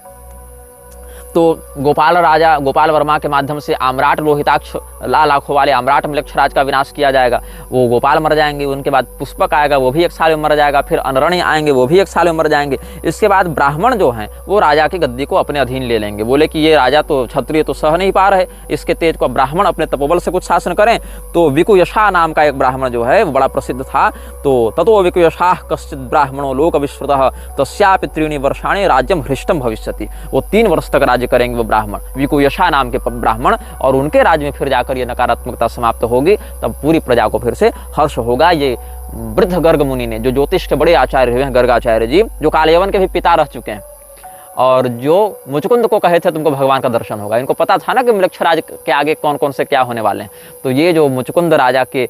तो गोपाल वर्मा के माध्यम से आम्राट लोहिताक्ष लाल आंखों वाले आम्राट म्लेच्छराज का विनाश किया जाएगा। वो गोपाल मर जाएंगे, उनके बाद पुष्पक आएगा, वो भी 1 साल में मर जाएगा, फिर अनरण्य आएंगे, वो भी 1 साल में मर जाएंगे। इसके बाद ब्राह्मण जो हैं वो राजा की गद्दी को अपने अधीन ले लेंगे। बोले कि ये राजा तो क्षत्रिय तो सह नहीं पा रहे, इसके तेज को ब्राह्मण अपने तपोबल से कुछ शासन करें। तो विकुयशा नाम का एक ब्राह्मण जो है वो बड़ा प्रसिद्ध था। तो ततो विकुयशा कश्चित ब्राह्मणों लोक विश्रुतः तस्यापि 3 वर्षाणि राज्यम हृष्टम भविष्यति। वो 3 वर्ष तक राज्य करेंगे वो ब्राह्मण, विकुयशा नाम के ब्राह्मण, और उनके राज्य में फिर जाकर ये नकारात्मकता समाप्त होगी, तब पूरी प्रजा को फिर से हर्ष होगा। ये वृद्ध गर्ग मुनि ने, जो ज्योतिष के बड़े आचार्य हुए हैं, गर्गाचार्य जी, जो कालयवन के भी पिता रह चुके हैं, और जो मुचकुंद को कहे थे तुमको भगवान का दर्शन होगा, इनको पता था ना कि मृक्षराज के आगे कौन कौन से क्या होने वाले हैं। तो ये जो मुचकुंद राजा के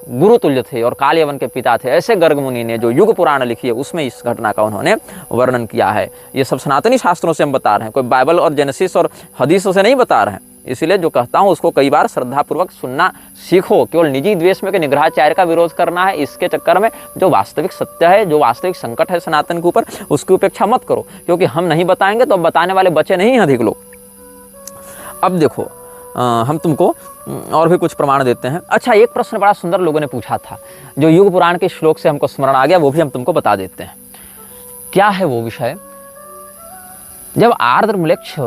गुरु तुल्य थे और कालयवन के पिता थे, ऐसे गर्ग मुनि ने जो युग पुराण लिखी है उसमें इस घटना का उन्होंने वर्णन किया है। ये सब सनातनी शास्त्रों से हम बता रहे हैं, कोई बाइबल और जेनेसिस और हदीसों से नहीं बता रहे हैं। इसलिए जो कहता हूँ उसको कई बार श्रद्धापूर्वक सुनना सीखो। केवल निजी द्वेष में कि निग्रहाचार्य का विरोध करना है, इसके चक्कर में जो वास्तविक सत्य है, जो वास्तविक संकट है सनातन के ऊपर, उसकी उपेक्षा मत करो, क्योंकि हम नहीं बताएंगे तो बताने वाले बचे नहीं हैं अधिक लोग। अब देखो हम तुमको और भी कुछ प्रमाण देते हैं। अच्छा, एक प्रश्न बड़ा सुंदर लोगों ने पूछा था, जो युग पुराण के श्लोक से हमको स्मरण आ गया, वो भी हम तुमको बता देते हैं। क्या है वो विषय? जब आर्द्रम्लेच्छ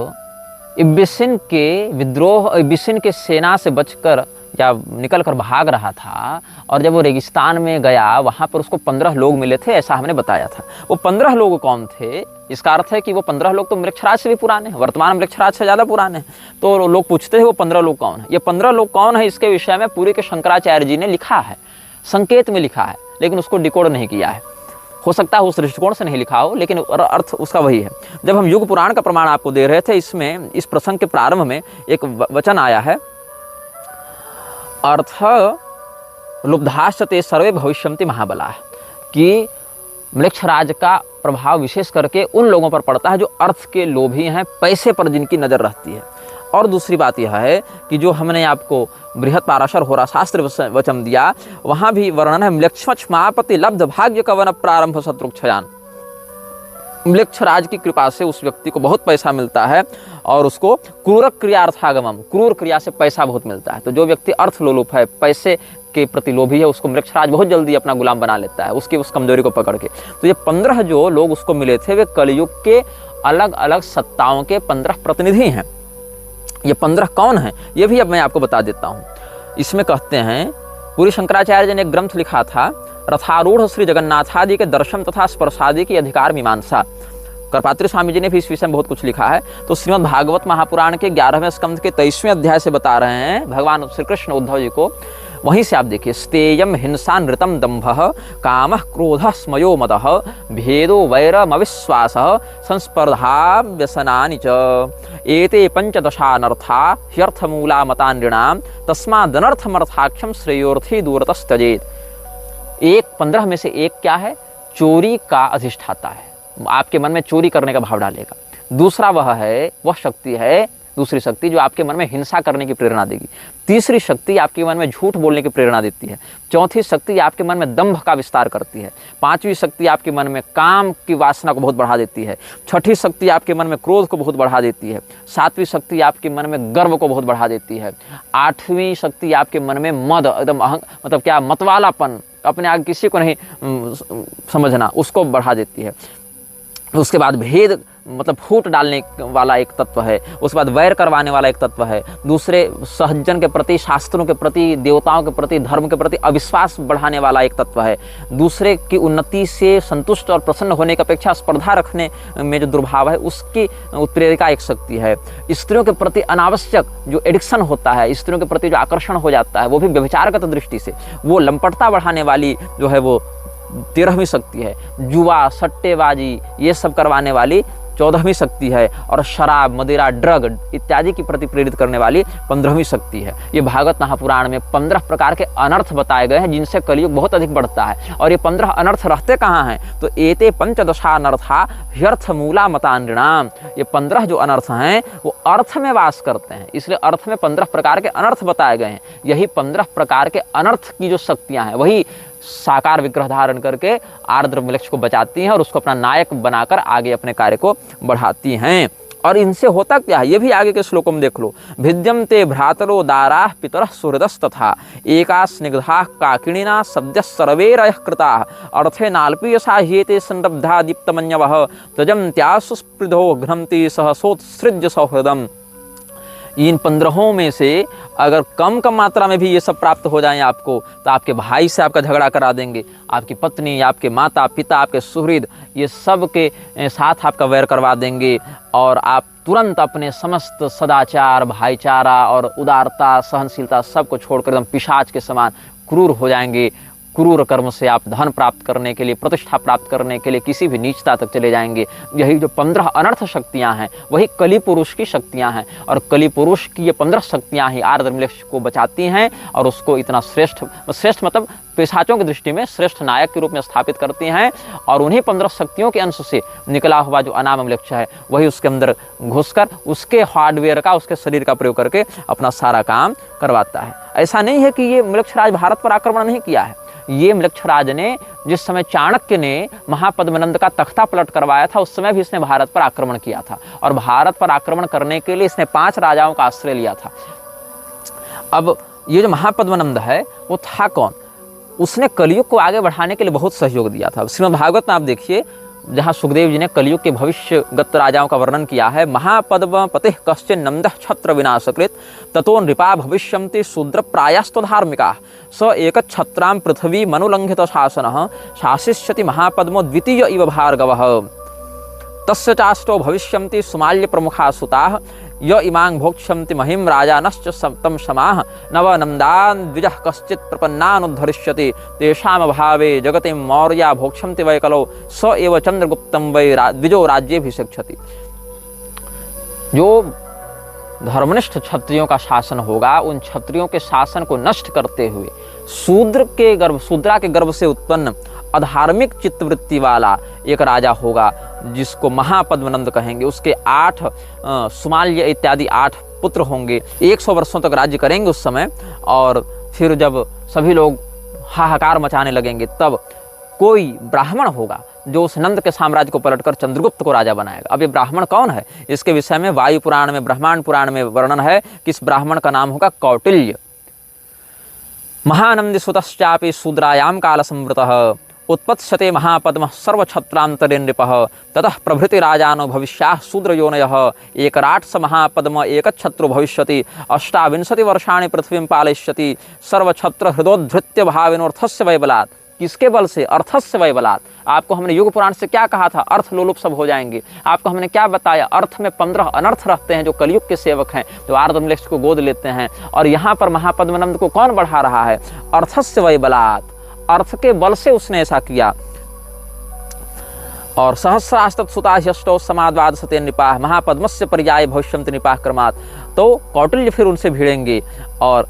इब्बिसिन के विद्रोह, इब्बिसिन के सेना से बचकर या निकल कर भाग रहा था, और जब वो रेगिस्तान में गया वहाँ पर उसको 15 लोग मिले थे, ऐसा हमने बताया था। वो 15 लोग कौन थे? इसका अर्थ है कि वो 15 लोग तो मृक्षराज से भी पुराने हैं, वर्तमान मृक्षराज से ज़्यादा पुराने हैं। तो लोग पूछते थे वो 15 लोग कौन है। ये 15 लोग कौन है, इसके विषय में पूरी के शंकराचार्य जी ने लिखा है, संकेत में लिखा है, लेकिन उसको डिकोड नहीं किया है। हो सकता है उस दृष्टिकोण से नहीं लिखा हो, लेकिन अर्थ उसका वही है। जब हम युग पुराण का प्रमाण आपको दे रहे थे, इसमें इस प्रसंग के प्रारंभ में एक वचन आया है, अर्थ लुब्धाश्चते सर्वे भविष्यन्ति महाबला, कि मृक्षराज का प्रभाव विशेष करके उन लोगों पर पड़ता है जो अर्थ के लोभी हैं, पैसे पर जिनकी नज़र रहती है। और दूसरी बात यह है कि जो हमने आपको बृहत पाराशर होरा शास्त्र वचन दिया, वहाँ भी वर्णन है, म्लेच्छमापति लब्ध भाग्य कवन प्रारंभ शत्रुक्षयान। मृक्षराज की कृपा से उस व्यक्ति को बहुत पैसा मिलता है और उसको क्रूर क्रियार्थागमम, क्रूर क्रिया से पैसा बहुत मिलता है। तो जो व्यक्ति अर्थ लोलुप है, पैसे के प्रति लोभी है, उसको मृक्षराज बहुत जल्दी अपना गुलाम बना लेता है, उसकी उस कमजोरी को पकड़ के। तो ये 15 जो लोग उसको मिले थे, वे कलयुग के अलग अलग सत्ताओं के 15 प्रतिनिधि हैं। ये 15 कौन हैं, ये भी अब मैं आपको बता देता हूँ। इसमें कहते हैं, पूरी शंकराचार्य जी ने एक ग्रंथ लिखा था, रथारूढ़ श्री जगन्नाथादि के दर्शन तथा स्पर्शादि की अधिकार मीमांसा। करपात्री स्वामी जी ने भी इस विषय में बहुत कुछ लिखा है। तो श्रीमद् भागवत महापुराण के 11वें स्कंध के 23वें अध्याय से बता रहे हैं भगवान श्री कृष्ण उद्धव जी को। वहीं से आप देखिए, स्तेयम हिंसा नृतम दंभः कामः क्रोधः स्मयो मदः भेदो वैरमविश्वासः संस्पर्धा व्यसनानि च एते पंचदशानर्था ह्यर्थमूला मता नृणाम तस्मादनर्थमर्थाख्यम श्रेयोर्थी दूरतस्तजेत। एक 15 में से एक क्या है? चोरी का अधिष्ठाता है, आपके मन में चोरी करने का भाव डालेगा। दूसरा वह शक्ति है, दूसरी शक्ति जो आपके मन में हिंसा करने की प्रेरणा देगी। तीसरी शक्ति आपके मन में झूठ बोलने की प्रेरणा देती है। चौथी शक्ति आपके मन में दंभ का विस्तार करती है। पांचवी शक्ति आपके मन में काम की वासना को बहुत बढ़ा देती है। छठी शक्ति आपके मन में क्रोध को बहुत बढ़ा देती है। सातवीं शक्ति आपके मन में गर्व को बहुत बढ़ा देती है। आठवीं शक्ति आपके मन में मद, एकदम मतलब क्या, मतवालापन, अपने आगे किसी को नहीं समझना, उसको बढ़ा देती है। उसके बाद भेद मतलब फूट डालने वाला एक तत्व है। उसके बाद वैर करवाने वाला एक तत्व है। दूसरे सहजन के प्रति, शास्त्रों के प्रति, देवताओं के प्रति, धर्म के प्रति अविश्वास बढ़ाने वाला एक तत्व है। दूसरे की उन्नति से संतुष्ट और प्रसन्न होने की अपेक्षा स्पर्धा रखने में जो दुर्भाव है, उसकी उत्प्रेरिका एक शक्ति है। स्त्रियों के प्रति अनावश्यक जो एडिक्शन होता है, स्त्रियों के प्रति जो आकर्षण हो जाता है, वो भी व्यभिचारगत दृष्टि से, वो लंपटता बढ़ाने वाली जो है वो 13वीं शक्ति है। जुआ, सट्टेबाजी, ये सब करवाने वाली 14वीं शक्ति है। और शराब, मदिरा, ड्रग इत्यादि की प्रति प्रेरित करने वाली 15वीं शक्ति है। ये भागवत महापुराण में 15 प्रकार के अनर्थ बताए गए हैं, जिनसे कलयुग बहुत अधिक बढ़ता है। और ये 15 अनर्थ रहते कहाँ हैं? तो एते पंचदशानर्था ह्यर्थ मूला मता नृणाम। ये 15 जो अनर्थ हैं वो अर्थ में वास करते हैं, इसलिए अर्थ में 15 प्रकार के अनर्थ बताए गए हैं। यही 15 प्रकार के अनर्थ की जो शक्तियाँ हैं, वही साकार विग्रह धारण करके आर्द्रम्लेच्छ को बचाती हैं और उसको अपना नायक बनाकर आगे अपने कार्य को बढ़ाती हैं। और इनसे होता क्या है, ये भी आगे के श्लोकों में देख लो। भिद्यम ते भ्रातरो दाराः पितरः सुहृदस्तथा एका स्निग्धाः काकिणिना सद्यः सर्वैरयः कृताः अर्थे नाल्पीयसा ह्येते संरब्धा दीप्तमन्यवः तजन्त्यासु स्पृधो घ्नन्ति सहसोत्सृज्य सौहृदम्। इन 15 में से अगर कम मात्रा में भी ये सब प्राप्त हो जाएं आपको, तो आपके भाई से आपका झगड़ा करा देंगे, आपकी पत्नी, आपके माता पिता, आपके सुहृद, ये सब के साथ आपका वैर करवा देंगे। और आप तुरंत अपने समस्त सदाचार, भाईचारा और उदारता, सहनशीलता सबको छोड़कर एकदम पिशाच के समान क्रूर हो जाएंगे। क्रूर कर्म से आप धन प्राप्त करने के लिए, प्रतिष्ठा प्राप्त करने के लिए किसी भी नीचता तक चले जाएंगे। यही जो 15 अनर्थ शक्तियां हैं वही कली पुरुष की शक्तियां हैं, और कली पुरुष की ये 15 शक्तियां ही आर्द्रमलेक्ष को बचाती हैं और उसको इतना श्रेष्ठ मतलब पिशाचों की दृष्टि में श्रेष्ठ नायक के रूप में स्थापित करती हैं। और उन्हीं 15 शक्तियों के अंश से निकला हुआ जो अनाममलेक्ष है वही उसके अंदर घुसकर उसके हार्डवेयर का, उसके शरीर का प्रयोग करके अपना सारा काम करवाता है। ऐसा नहीं है कि ये मलेक्षराज भारत पर आक्रमण नहीं किया है। ये मलेक्षराज ने जिस समय चाणक्य ने महापद्मनंद का तख्ता पलट करवाया था उस समय भी इसने भारत पर आक्रमण किया था, और भारत पर आक्रमण करने के लिए इसने 5 राजाओं का आश्रय लिया था। अब ये जो महापद्मनंद है वो था कौन? उसने कलयुग को आगे बढ़ाने के लिए बहुत सहयोग दिया था। श्रीमद् भागवत में आप देखिए, जहाँ सुखदेव जी ने कलयुग के भविष्यगत राजाओं का वर्णन किया है। महापद्म पतिः कश्चिन नंदः क्षत्र विनाशकृत ततो नृपा भविष्यन्ति शूद्र प्रायस्तु धार्मिका स एक क्षत्रां पृथ्वी मनुलंघित शासनः शासिष्यति महापद्मो द्वितीय इव भार्गवः तस्य चाष्टो भविष्यन्ति सुमाल्य प्रमुखा सुताः य इमां भोक्ष्यन्ति महिं राजानश्च सप्तम समाः नव नंदान् द्विजः कश्चित् प्रपन्नानुद्धरिष्यति तेषां भावे जगति मौर्या भोक्ष्यन्ति वै कलौ स एव चंद्रगुप्तं वै द्विजो राज्येभिषिक्षति। जो धर्मनिष्ठ क्षत्रियों का शासन होगा, उन क्षत्रियों के शासन को नष्ट करते हुए शूद्रा के गर्भ से उत्पन्न अधार्मिक चित्तवृत्ति वाला एक राजा होगा जिसको महापद्मनंद कहेंगे। उसके 8 सुमाल्य इत्यादि 8 पुत्र होंगे। 100 वर्षों तक राज्य करेंगे उस समय, और फिर जब सभी लोग हाहाकार मचाने लगेंगे तब कोई ब्राह्मण होगा जो उस नंद के साम्राज्य को पलटकर चंद्रगुप्त को राजा बनाएगा। अब ये ब्राह्मण कौन है? इसके विषय में वायु पुराण में, ब्रह्मांड पुराण में वर्णन है कि इस ब्राह्मण का नाम होगा कौटिल्य। महानंदी सुतश्चापि शूद्रायां काल संवृतः उत्पत्स्यते महापद्मः सर्वक्षत्रान्तरे नृपः ततः प्रभृति राजानो भविष्याः शूद्रयोनयः एकराट् स महापद्म एकच्छत्रो भविष्यति 28 वर्षाणि पृथ्वीं पालयिष्यति सर्वक्षत्र हृदोद्धृत्य भावेनोऽर्थस्य वैबलात्। किसके बल से? अर्थस्य वैबलात्। आपको हमने युग पुराण से क्या कहा था? अर्थ लोलुप सब हो जाएंगे। आपको हमने क्या बताया? अर्थ में 15 अनर्थ रहते हैं जो कलयुग के सेवक हैं, जो आर्द्रमलेक्ष को गोद लेते हैं। और यहाँ पर महापद्मनंद को कौन बढ़ा रहा है? अर्थस्य वैबलात्, अर्थ के बल से उसने ऐसा किया। और सहस्रास्तुताह्यष्टौ समाद्वादशते नृपाः महापद्मस्य पर्याय भविष्यन्ति नृपाः क्रमात्। तो कौटिल्य फिर उनसे भिड़ेंगे और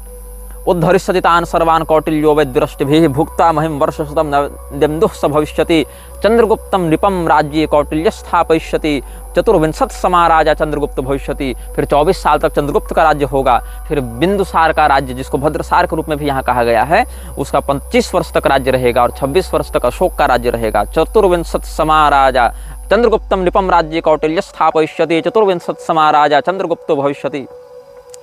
उद्धरिष्यति तान् सर्वान् कौटिल्यो वैद्यरष्टिभिः भुक्ता महिं वर्षशतं नवेन्दुः स भविष्यति चंद्रगुप्तं नृपं राज्ये कौटिल्य स्थापयिष्यति 24 समा राजा चंद्रगुप्त भविष्यति। फिर 24 साल तक चंद्रगुप्त का राज्य होगा। फिर बिंदुसार का राज्य, जिसको भद्रसार के रूप में भी यहाँ कहा गया है, उसका 25 वर्ष तक राज्य रहेगा और 26 वर्ष तक अशोक का राज्य रहेगा। 24 समा राजा चंद्रगुप्तं नृपं राज्ये कौटिल्य स्थापयिष्यति 24 समा राजा चंद्रगुप्तो भविष्यति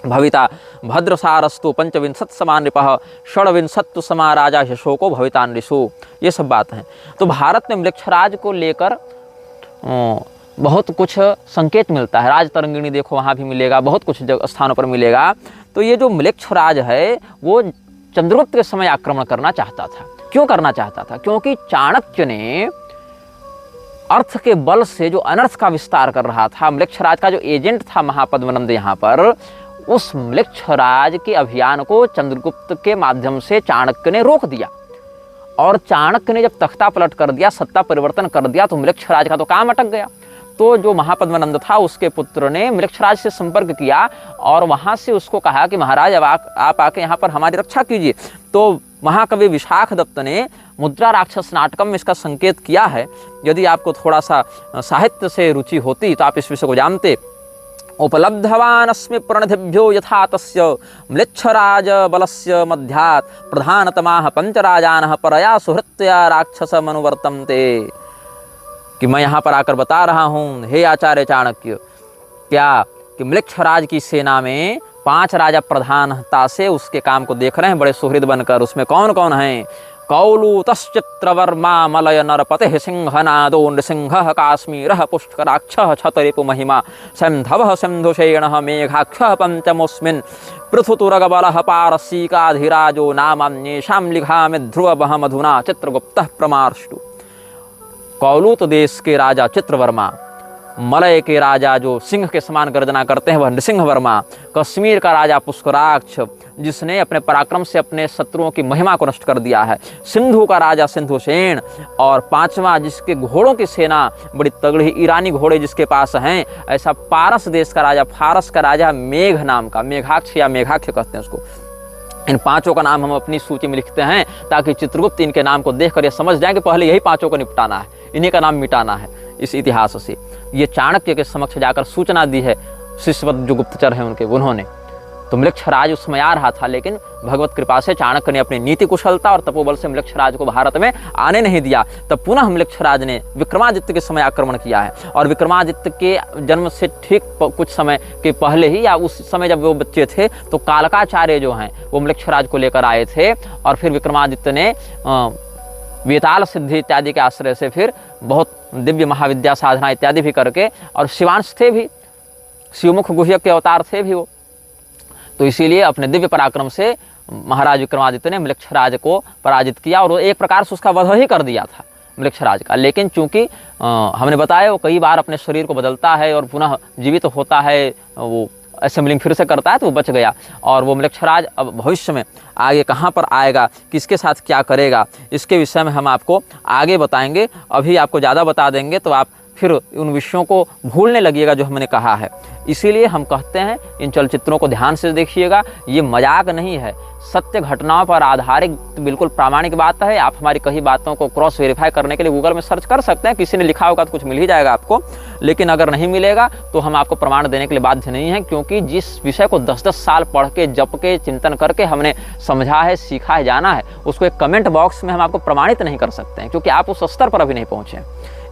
भविता भद्रसारस्तु 25 समा नृपः 26 समा राजा अशोको भविता नृषु। ये सब बात है। तो भारत में मलेक्षराज को लेकर बहुत कुछ संकेत मिलता है। राज तरंगिणी देखो, वहाँ भी मिलेगा, बहुत कुछ स्थानों पर मिलेगा। तो ये जो मलेक्षराज है वो चंद्रगुप्त के समय आक्रमण करना चाहता था। क्यों करना चाहता था? क्योंकि चाणक्य ने अर्थ के बल से जो अनर्थ का विस्तार कर रहा था, मलेक्षराज का जो एजेंट था महापद्मनंद यहाँ पर, उस मलेक्षराज के अभियान को चंद्रगुप्त के माध्यम से चाणक्य ने रोक दिया। और चाणक्य ने जब तख्ता पलट कर दिया, सत्ता परिवर्तन कर दिया, तो मलेक्षराज का तो काम अटक गया। तो जो महापद्मनंद था उसके पुत्र ने मलेक्षराज से संपर्क किया और वहां से उसको कहा कि महाराज अब आप आके यहाँ पर हमारी रक्षा कीजिए। तो महाकवि विशाख दत्त ने मुद्रा राक्षस नाटकम में इसका संकेत किया है। यदि आपको थोड़ा सा साहित्य से रुचि होती तो आप इस विषय को जानते। उपलब्धवानस्मि प्रणिधिभ्यो यथा तस्य म्लेच्छराज बलस्य मध्यात् प्रधानतमाः पंचराजानः परया सुहृत्या राक्षस मनुवर्तन्ते। कि मैं यहाँ पर आकर बता रहा हूँ, हे आचार्य चाणक्य, क्या कि मलेक्षराज की सेना में 5 राजा प्रधानता से उसके काम को देख रहे हैं बड़े सुहृद बनकर। उसमें कौन कौन हैं? कौलूतश्चित्रवर्मा मलय नरपतिः सिंहनादो नृसिंहः काश्मीरः पुष्कराक्षः छतरिपु महिमा सैन्धवः सिन्धुशेणः मेघाक्षः पंचमोऽस्मिन् पृथुतुरगबलः पारसीकाधिराजो नामान्येषां लिखामि ध्रुवमहमधुना चित्रगुप्तः प्रमार्ष्टु। कौलूत देश के राजा चित्रवर्मा मलय के राजा जो सिंह के समान गर्जना करते हैं वह नृसिंह वर्मा, कश्मीर का राजा पुष्कराक्ष जिसने अपने पराक्रम से अपने शत्रुओं की महिमा को नष्ट कर दिया है, सिंधु का राजा सिंधुसेन, और पांचवा जिसके घोड़ों की सेना बड़ी तगड़ी ईरानी घोड़े जिसके पास हैं, ऐसा पारस देश का राजा, फारस का राजा मेघ नाम का, मेघाक्ष या मेघाक्ष कहते हैं उसको। इन पांचों का नाम हम अपनी सूची में लिखते हैं ताकि चित्रगुप्त इनके नाम को देखकर ये समझ जाए कि पहले यही पांचों को निपटाना है, इन्हीं का नाम मिटाना है इस इतिहास से। ये चाणक्य के समक्ष जाकर सूचना दी है, शिष्यवत जो गुप्तचर हैं उनके, उन्होंने। तो म्लेच्छराज उस समय आ रहा था, लेकिन भगवत कृपा से चाणक्य ने अपनी नीति कुशलता और तपोबल से म्लेच्छराज को भारत में आने नहीं दिया। तब पुनः म्लेच्छराज ने विक्रमादित्य के समय आक्रमण किया है, और विक्रमादित्य के जन्म से ठीक कुछ समय के पहले ही या उस समय जब वो बच्चे थे तो कालकाचार्य जो हैं वो म्लेच्छराज को लेकर आए थे, और फिर विक्रमादित्य ने वेताल सिद्धि इत्यादि के आश्रय से फिर बहुत दिव्य महाविद्या साधना इत्यादि भी करके, और शिवांश थे भी, शिवमुख गुह्यक के अवतार थे भी वो, तो इसीलिए अपने दिव्य पराक्रम से महाराज विक्रमादित्य ने म्लेच्छराज को पराजित किया, और वो एक प्रकार से उसका वध ही कर दिया था म्लेच्छराज का। लेकिन चूंकि हमने बताया वो कई बार अपने शरीर को बदलता है और पुनः जीवित होता है, वो असेंबलिंग फिर से करता है, तो वो बच गया। और वो म्लेच्छराज अब भविष्य में आगे कहाँ पर आएगा, किसके साथ क्या करेगा, इसके विषय में हम आपको आगे बताएंगे। अभी आपको ज़्यादा बता देंगे तो आप फिर उन विषयों को भूलने लगिएगा जो हमने कहा है। इसीलिए हम कहते हैं इन चलचित्रों को ध्यान से देखिएगा, ये मजाक नहीं है, सत्य घटनाओं पर आधारित बिल्कुल प्रामाणिक बात है। आप हमारी कई बातों को क्रॉस वेरीफाई करने के लिए गूगल में सर्च कर सकते हैं, किसी ने लिखा होगा तो कुछ मिल ही जाएगा आपको, लेकिन अगर नहीं मिलेगा तो हम आपको प्रमाण देने के लिए बाध्य नहीं हैं, क्योंकि जिस विषय को 10-10 साल पढ़ के, जप के, चिंतन करके हमने समझा है, सीखा है, जाना है, उसको एक कमेंट बॉक्स में हम आपको प्रमाणित नहीं कर सकते हैं, क्योंकि आप उस स्तर पर अभी नहीं पहुंचे।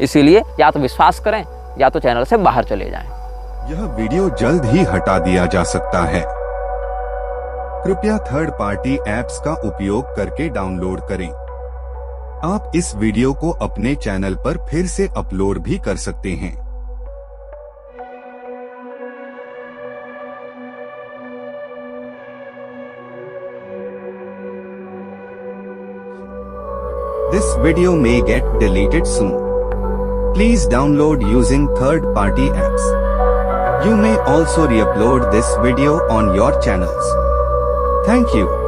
इसीलिए या तो विश्वास करें या तो चैनल से बाहर चले जाएं। यह वीडियो जल्द ही हटा दिया जा सकता है। कृपया थर्ड पार्टी ऐप्स का उपयोग करके डाउनलोड करें। आप इस वीडियो को अपने चैनल पर फिर से अपलोड भी कर सकते हैं। This video may get deleted soon. Please download using third-party apps. You may also re-upload this video on your channels. Thank you.